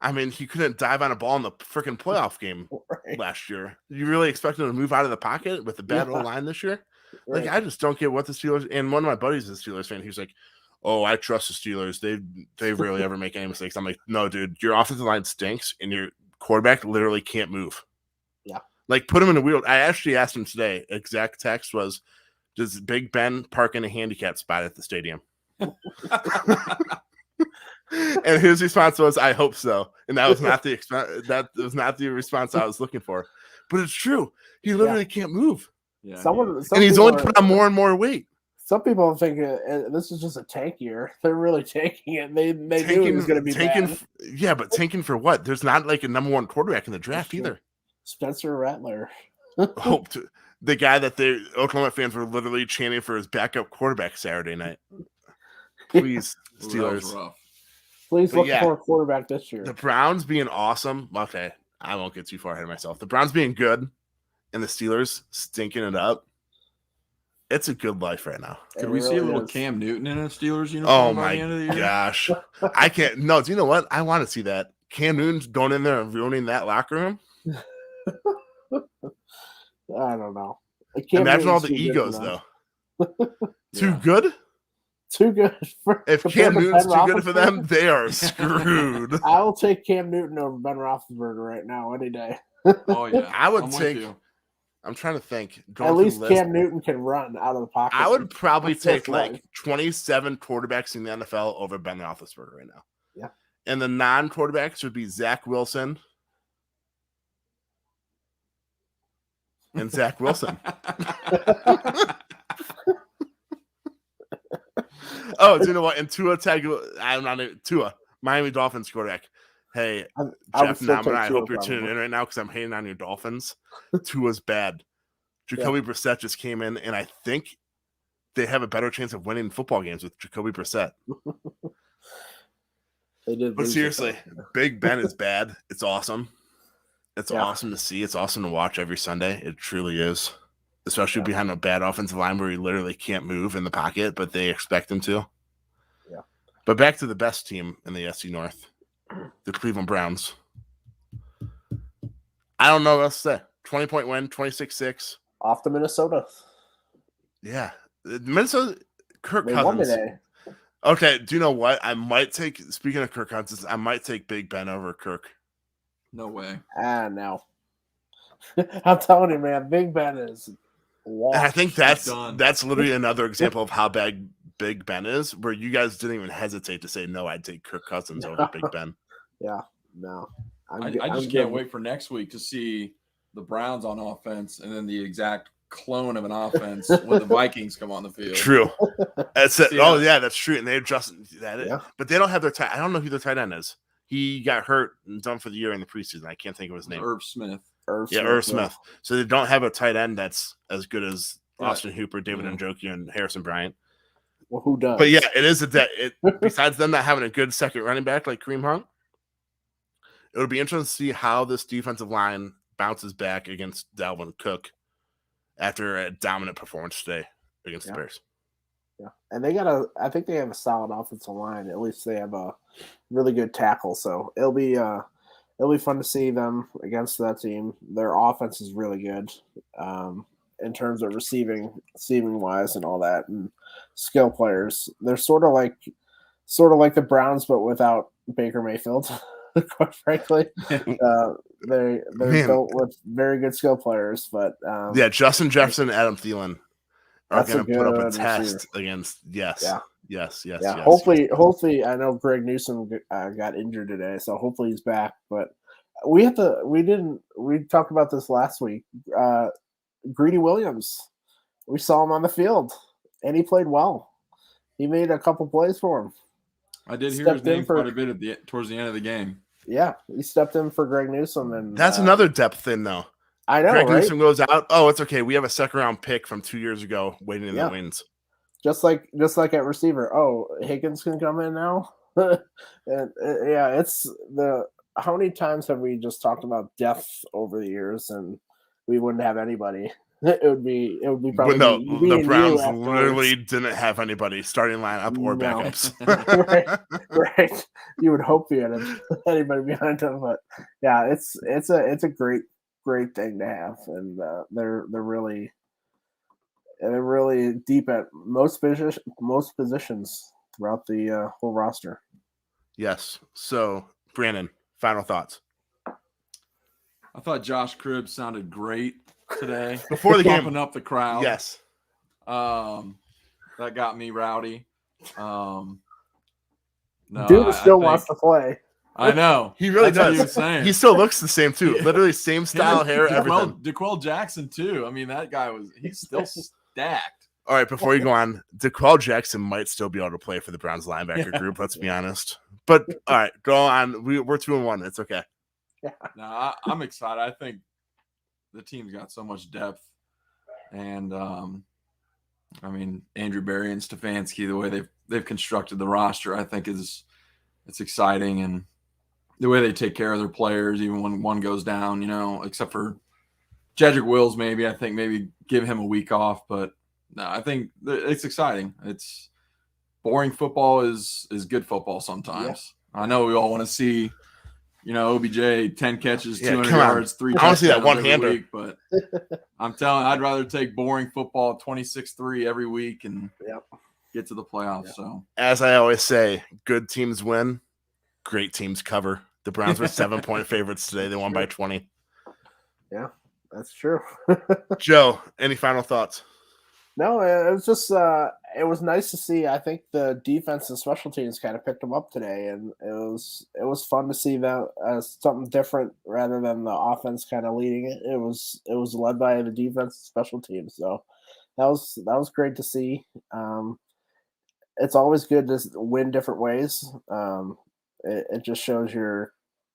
I mean, he couldn't dive on a ball in the freaking playoff game last year. You really expect him to move out of the pocket with the bad old line this year? Right. I just don't get what the Steelers. And one of my buddies is a Steelers fan. He's like, "Oh, I trust the Steelers. They rarely ever make any mistakes." I'm like, "No, dude, your offensive line stinks, and your quarterback literally can't move." Yeah, put him in a wheel. I actually asked him today. Exact text was, "Does Big Ben park in a handicap spot at the stadium?" And his response was, "I hope so." And that was not the response I was looking for. But it's true. He literally can't move. Yeah, and he's only put on more and more weight. Some people think this is just a tank year. They're really tanking it. They knew it was going to be bad. Yeah, but tanking for what? There's not a number one quarterback in the draft either. Spencer Rattler. The guy that the Oklahoma fans were literally chanting for his backup quarterback Saturday night. Please, Steelers. Please look for a quarterback this year. The Browns being awesome. Okay, I won't get too far ahead of myself. The Browns being good and the Steelers stinking it up. It's a good life right now. Could we see a little Cam Newton in a Steelers uniform by the end of the year? Gosh. I can't. No, do you know what? I want to see that. Cam Newton's going in there and ruining that locker room. I don't know. Imagine all the egos, though. Too good? Too good. If Cam Newton's too good for them, they are screwed. I'll take Cam Newton over Ben Roethlisberger right now any day. Oh, yeah. I would take – I'm trying to think. At least Cam Newton can run out of the pocket. I would probably take 27 quarterbacks in the NFL over Ben Roethlisberger right now. Yeah. And the non-quarterbacks would be Zach Wilson, and Zach Wilson. Oh, do you know what? And Tua Miami Dolphins quarterback. Hey, Jeff Naman, I hope you're tuning in right now because I'm hating on your Dolphins. Tua's bad. Jacoby Brissett just came in, and I think they have a better chance of winning football games with Jacoby Brissett. They did, but seriously, Big Ben is bad. It's awesome. It's awesome to see. It's awesome to watch every Sunday. It truly is. Especially behind a bad offensive line where he literally can't move in the pocket, but they expect him to. Yeah. But back to the best team in the SC North, the Cleveland Browns. I don't know what else to say. 20-point win, 26-6. Off to Minnesota. Yeah. Minnesota, Kirk they Cousins. Won today. Okay, do you know what? I might take, speaking of Kirk Cousins, I might take Big Ben over Kirk. No way. No. I'm telling you, man, Big Ben is lost. And I think that's literally another example of how bad Big Ben is, where you guys didn't even hesitate to say, no, I'd take Kirk Cousins over Big Ben. Yeah, no. I just can't wait for next week to see the Browns on offense and then the exact clone of an offense when the Vikings come on the field. True. That's it. Oh, yeah, that's true. And they adjust that. Yeah. But they don't have their tight. I don't know who their tight end is. He got hurt and done for the year in the preseason. I can't think of his name. Irv Smith. Irv Smith. So they don't have a tight end that's as good as Austin Hooper, David Njoku, and Harrison Bryant. Well, who does? But yeah, it is besides them not having a good second running back like Kareem Hunt, it would be interesting to see how this defensive line bounces back against Dalvin Cook after a dominant performance today against the Bears. Yeah, and I think they have a solid offensive line. At least they have a really good tackle. So it'll be fun to see them against that team. Their offense is really good in terms of receiving wise and all that, and skill players. They're sort of like the Browns, but without Baker Mayfield. Quite frankly, they're built with very good skill players. But Justin Jefferson, and Adam Thielen are going to put up a test against. Yes. Hopefully, I know Greg Newsome got injured today, so hopefully he's back. But we talked about this last week. Greedy Williams, we saw him on the field, and he played well. He made a couple plays for him. I did hear his name quite a bit towards the end of the game. Yeah, he stepped in for Greg Newsome, and that's another depth thing, though. I know, Greg right? Newsome goes out. Oh, it's okay. We have a second-round pick from 2 years ago waiting in the wings. Just like at receiver. Oh, Higgins can come in now. And it's how many times have we just talked about depth over the years, and we wouldn't have anybody. It would be probably the Browns literally didn't have anybody starting lineup or backups. right. You would hope you had anybody behind them, but yeah, it's a great thing to have, and they're really deep at most positions throughout the whole roster. Yes. So, Brandon, final thoughts. I thought Josh Cribbs sounded great today before the game, pumping up the crowd. Yes, that got me rowdy. Dude still wants to play. I know he really does. He still looks the same too. Literally same style, hair, everything. DeQuell Jackson too. I mean, that guy he's still stacked. All right, before you go on, DeQuell Jackson might still be able to play for the Browns linebacker group. Let's be honest. But all right, go on. We're 2-1. It's okay. No, I'm excited. I think the team's got so much depth, and I mean Andrew Berry and Stefanski, the way they've constructed the roster, I think it's exciting, and the way they take care of their players, even when one goes down, except for Jedrick Wheels, maybe give him a week off, but no, I think it's exciting. It's boring football is good football sometimes. Yeah. I know we all want to see. OBJ 10 catches, 200 yards, 3 touchdowns. I want to see that one-hander. Week, but I'm telling you, I'd rather take boring football 26-3 every week and get to the playoffs. Yep. So, as I always say, good teams win, great teams cover. The Browns were 7-point favorites today. They won by 20. Yeah, that's true. Joe, any final thoughts? No, it was just it was nice to see. I think the defense and special teams kind of picked them up today, and it was fun to see that as something different rather than the offense kind of leading it. It was led by the defense and special teams, so that was great to see. It's always good to win different ways. It just shows your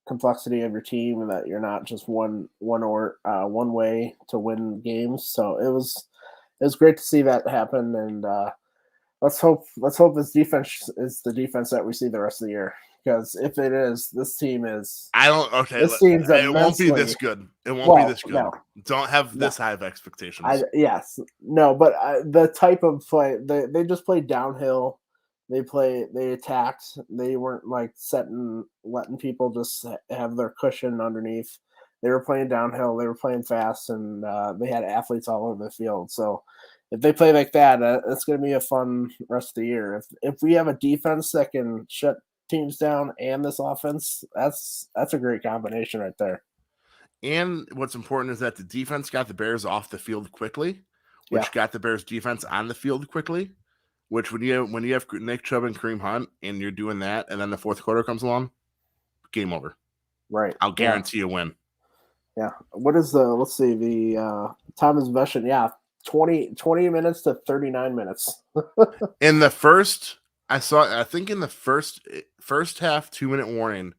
complexity of your team and that you're not just one way to win games. So it was great to see that happen, and let's hope this defense is the defense that we see the rest of the year. Because if it is, this team is. This team's it won't be this good. It won't be this good. No, don't have this high of expectations. But the type of play they just played downhill. They attacked. They weren't like letting people just have their cushion underneath. They were playing downhill. They were playing fast, and they had athletes all over the field. So if they play like that, it's going to be a fun rest of the year. If we have a defense that can shut teams down and this offense, that's a great combination right there. And what's important is that the defense got the Bears off the field quickly, which got the Bears defense on the field quickly. Which when you have Nick Chubb and Kareem Hunt and you're doing that, and then the fourth quarter comes along, game over. Right. I'll guarantee a win. Yeah. What is the time of possession? Yeah, 20 minutes to 39 minutes. In the first, I think in the first half 2-minute warning,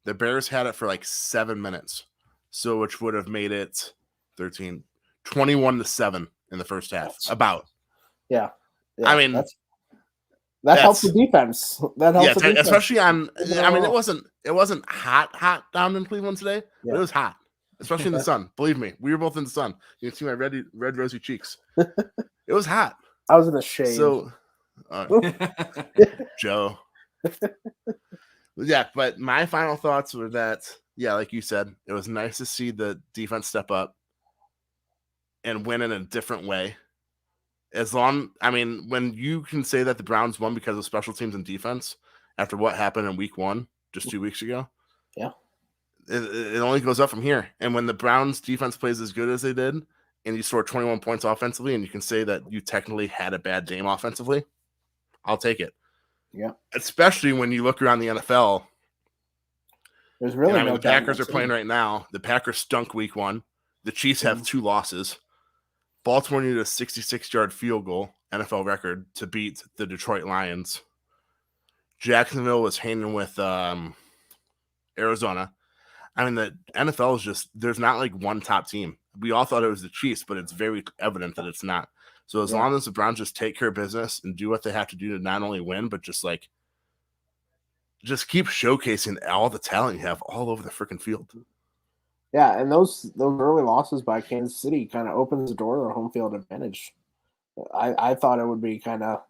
the Bears had it for like 7 minutes. So which would have made it 21-7 in the first half. About. Yeah. I mean, that helps the defense. That helps the defense. Especially on. I mean, it wasn't hot down in Cleveland today. But it was hot, especially in the sun. Believe me, we were both in the sun. You can see my red rosy cheeks. It was hot. I was in the shade. So, Joe. Yeah, but my final thoughts were that like you said, it was nice to see the defense step up and win in a different way. When you can say that the Browns won because of special teams and defense after what happened in week 1, just 2 weeks ago, it only goes up from here. And when the Browns defense plays as good as they did, and you score 21 points offensively, and you can say that you technically had a bad game offensively, I'll take it. Yeah. Especially when you look around the NFL. There's really the Packers are playing right now. The Packers stunk week 1. The Chiefs have 2 losses. Baltimore needed a 66-yard field goal, NFL record, to beat the Detroit Lions. Jacksonville was hanging with Arizona. I mean, the NFL is just, there's not like one top team. We all thought it was the Chiefs, but it's very evident that it's not. So as long as the Browns just take care of business and do what they have to do to not only win, but just keep showcasing all the talent you have all over the freaking field. Yeah, and those early losses by Kansas City kind of opens the door to their home field advantage. I thought it would be kind of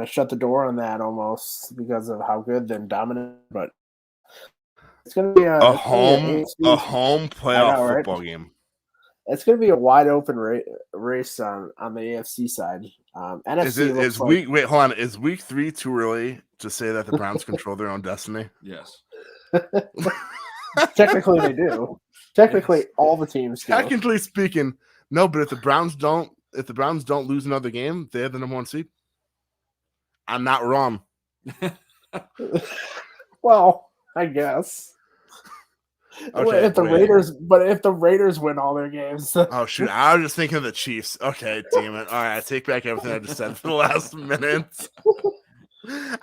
shut the door on that almost because of how good and dominant, but it's going to be a home playoff football game. It's going to be a wide open race on the AFC side. NFC Is week 3 too early to say that the Browns control their own destiny? Yes. Technically, they do. Technically, all the teams do. Technically speaking, no. But if the Browns don't lose another game, they have the number 1 seed. I'm not wrong. Well, I guess. Okay, if the Raiders win all their games. Oh shoot! I was just thinking of the Chiefs. Okay, damn it! All right, I take back everything I just said for the last minute.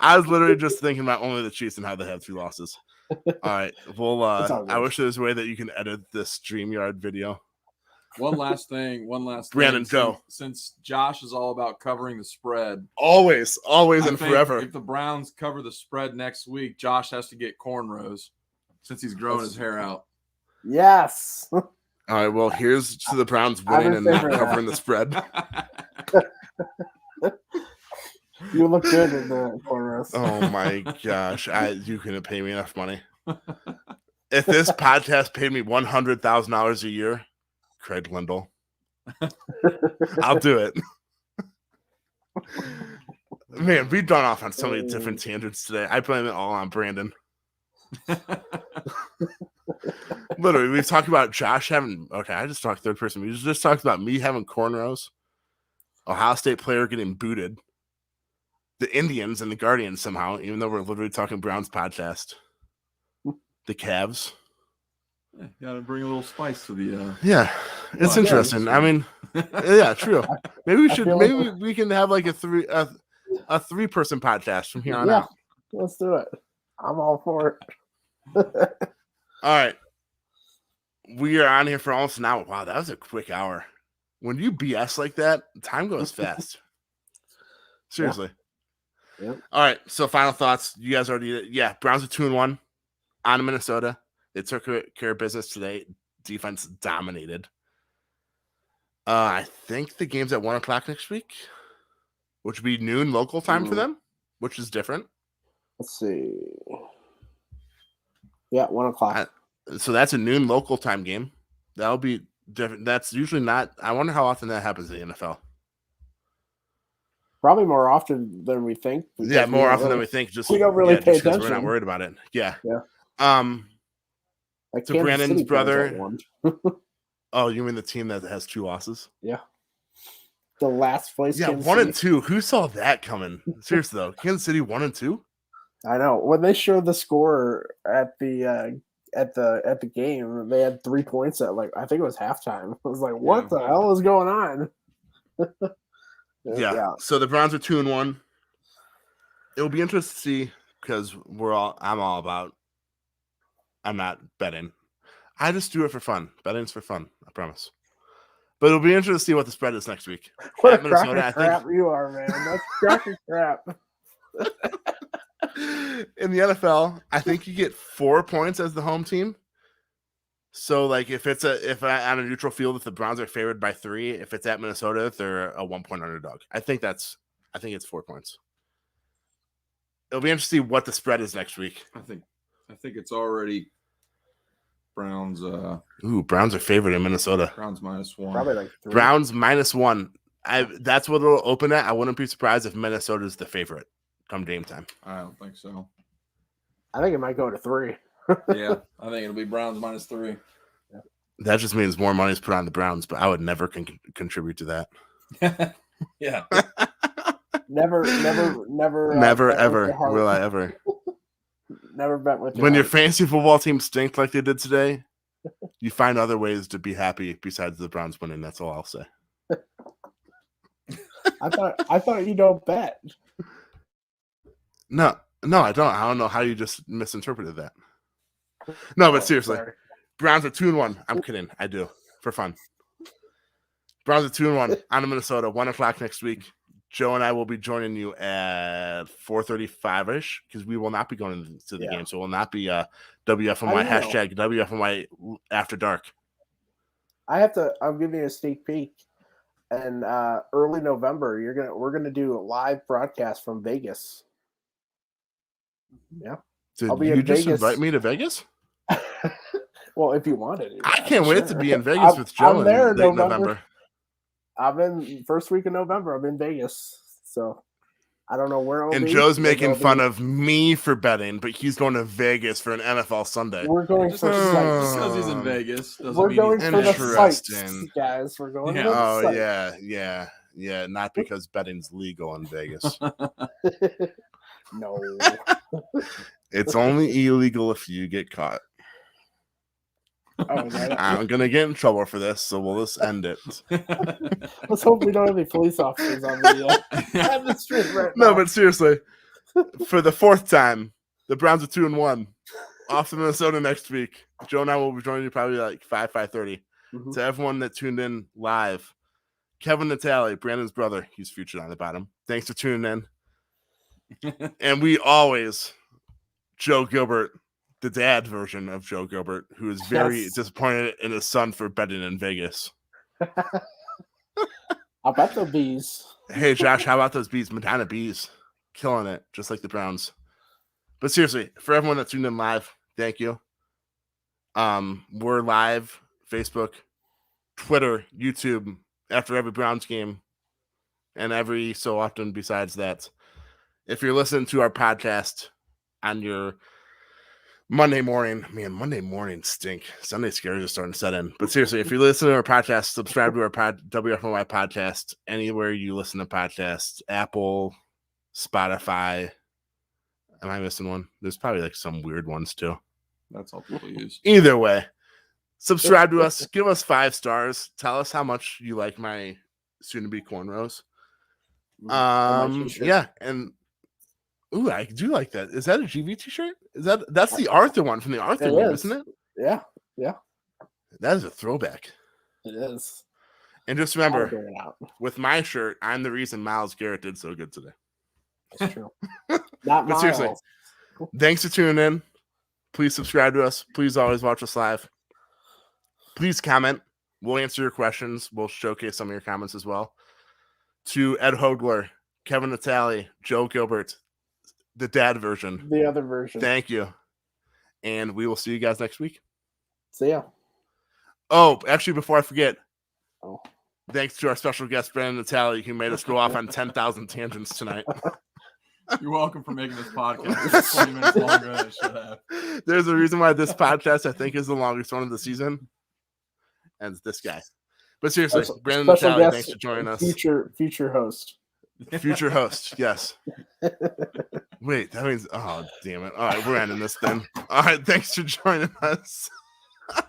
I was literally just thinking about only the Chiefs and how they have 2 losses. All right. Well, I wish there was a way that you can edit this StreamYard video. One last thing. Brandon, go. Since Josh is all about covering the spread. Always and forever. If the Browns cover the spread next week, Josh has to get cornrows since he's growing his hair out. Yes. All right. Well, here's to the Browns winning and not covering the spread. You look good in the cornrows. Oh my gosh! You couldn't pay me enough money. If this podcast paid me $100,000 a year, Craig Lindell, I'll do it. Man, we've gone off on so many different tangents today. I blame it all on Brandon. Literally, we've talked about Josh having. Okay, I just talked third person. We just talked about me having cornrows. Ohio State player getting booted. the Indians and the Guardians somehow, even though we're literally talking Browns podcast. The Cavs. Yeah, gotta bring a little spice to the. Yeah, it's Well, interesting. yeah. I mean, yeah, true. Maybe we should. feel Maybe like we can have like a 3-person podcast from here on Yeah. out. Let's do it. I'm all for it. All right, we are on here for almost an hour. Wow, that was a quick hour. When you BS like that, time goes fast. Seriously. Yeah. All right. So final thoughts. You guys already. Yeah, Browns are 2-1 on Minnesota. They took care of business today. Defense dominated. I think the game's at 1:00 next week, which would be noon local time for them, which is different. Let's see. Yeah, 1:00. So that's a noon local time game. That'll be different. That's usually not. I wonder how often that happens in the NFL. Probably more often than we think. Yeah, more often than we think. Just we don't really pay just 'cause attention. We're not worried about it. Yeah. Yeah. Like So Kansas Brandon's City brother- won. Oh, you mean the team that has 2 losses? Yeah. The last place. Yeah, Kansas 1 and City. 2. Who saw that coming? Seriously though, Kansas City 1 and 2. I know. When they showed the score at the game, they had 3 points at I think it was halftime. I was like, what the hell is going on? Yeah. So the Browns are 2-1. It'll be interesting to see because I'm not betting. I just do it for fun. Betting's for fun, I promise. But it'll be interesting to see what the spread is next week. What At a Minnesota, crock I of think- crap you are, man. That's cracking crap. In the NFL, I think you get 4 points as the home team. So, if on a neutral field, if the Browns are favored by 3, if it's at Minnesota, they're a 1-point underdog. I think it's 4 points. It'll be interesting to see what the spread is next week. I think it's already Browns. Browns are favored in Minnesota. Browns -1. Probably like 3. Browns -1. That's what it'll open at. I wouldn't be surprised if Minnesota is the favorite come game time. I don't think so. I think it might go to 3. Yeah, I think it'll be Browns -3. That just means more money is put on the Browns, but I would never contribute to that. Yeah. Never Never bet ever with your heart. will I ever. Never bet with your When your heart. fantasy football team stinks like they did today, you find other ways to be happy besides the Browns winning. That's all I'll say. I thought you don't bet. No, I don't. I don't know how you just misinterpreted that. No, but Oh, seriously, sorry. Browns are 2-1. I'm kidding. I do for fun. Browns are 2-1 on to Minnesota. 1:00 next week. Joe and I will be joining you at 4:35ish because we will not be going to the game, so it will not be WFMY I know. hashtag WFMY after dark. I'll give you a sneak peek. And early November, we're gonna do a live broadcast from Vegas. Yeah. Did I'll be you in just Vegas. invite me to Vegas? Well, if you wanted, I can't wait to be in Vegas with Joe I'm in there late in November. I'm in first week of November. I'm in Vegas, so I don't know where. And Joe's making fun of me for betting, but he's going to Vegas for an NFL Sunday. We're going Just for because sights. he's in Vegas doesn't We're mean going he's for the sights, Interesting. guys. We're going Yeah. for the Oh sights. yeah. Not because betting's legal in Vegas. No. It's only illegal if you get caught. Oh, no. I'm gonna get in trouble for this, so we'll just end it. Let's hope we don't have any police officers on the street right now. No, but seriously, for the 4th time, the Browns are 2-1. Off to Minnesota next week. Joe and I will be joining you probably like 5:30. Mhm. To everyone that tuned in live, Kevin Natale, Brandon's brother, he's featured on the bottom. Thanks for tuning in. And we always, Joe Gilbert, the dad version of Joe Gilbert, who is very Yes. disappointed in his son for betting in Vegas. I'll bet the bees. Hey, Josh, how about those bees? Madonna bees. Killing it, just like the Browns. But seriously, for everyone that tuned in live, thank you. We're live, Facebook, Twitter, YouTube, after every Browns game, and every so often besides that. If you're listening to our podcast on your Monday morning, man, Monday mornings stink. Sunday scares are starting to set in. But seriously, if you listen to our podcast, subscribe to our WFMY podcast anywhere you listen to podcasts, Apple, Spotify. Am I missing one? There's probably like some weird ones too. That's all people use. Either way, subscribe to us. Give us 5 stars. Tell us how much you like my soon-to-be cornrows. Yeah, and ooh, I do like that. Is that a GV t-shirt? That's the Arthur one from the Arthur game, isn't it? Yeah. That is a throwback. It is. And just I'll remember, figure it out. with my shirt, I'm the reason Miles Garrett did so good today. It's true. Not But seriously, Miles. thanks for tuning in. Please subscribe to us. Please always watch us live. Please comment. We'll answer your questions. We'll showcase some of your comments as well. To Ed Hogler, Kevin Natali, Joe Gilbert, the dad version. The other version. Thank you. And we will see you guys next week. See ya. Oh, actually, before I forget, Oh. thanks to our special guest, Brandon Natali, who made us go off on 10,000 tangents tonight. You're welcome for making this podcast 20 minutes longer than it should have. There's a reason why this podcast, I think, is the longest one of the season. And it's this guy. But seriously, Brandon Special Natali, guest, thanks for joining us. Future host. Future host, yes. Wait, that means, oh, damn it. All right, we're ending this then. All right, thanks for joining us.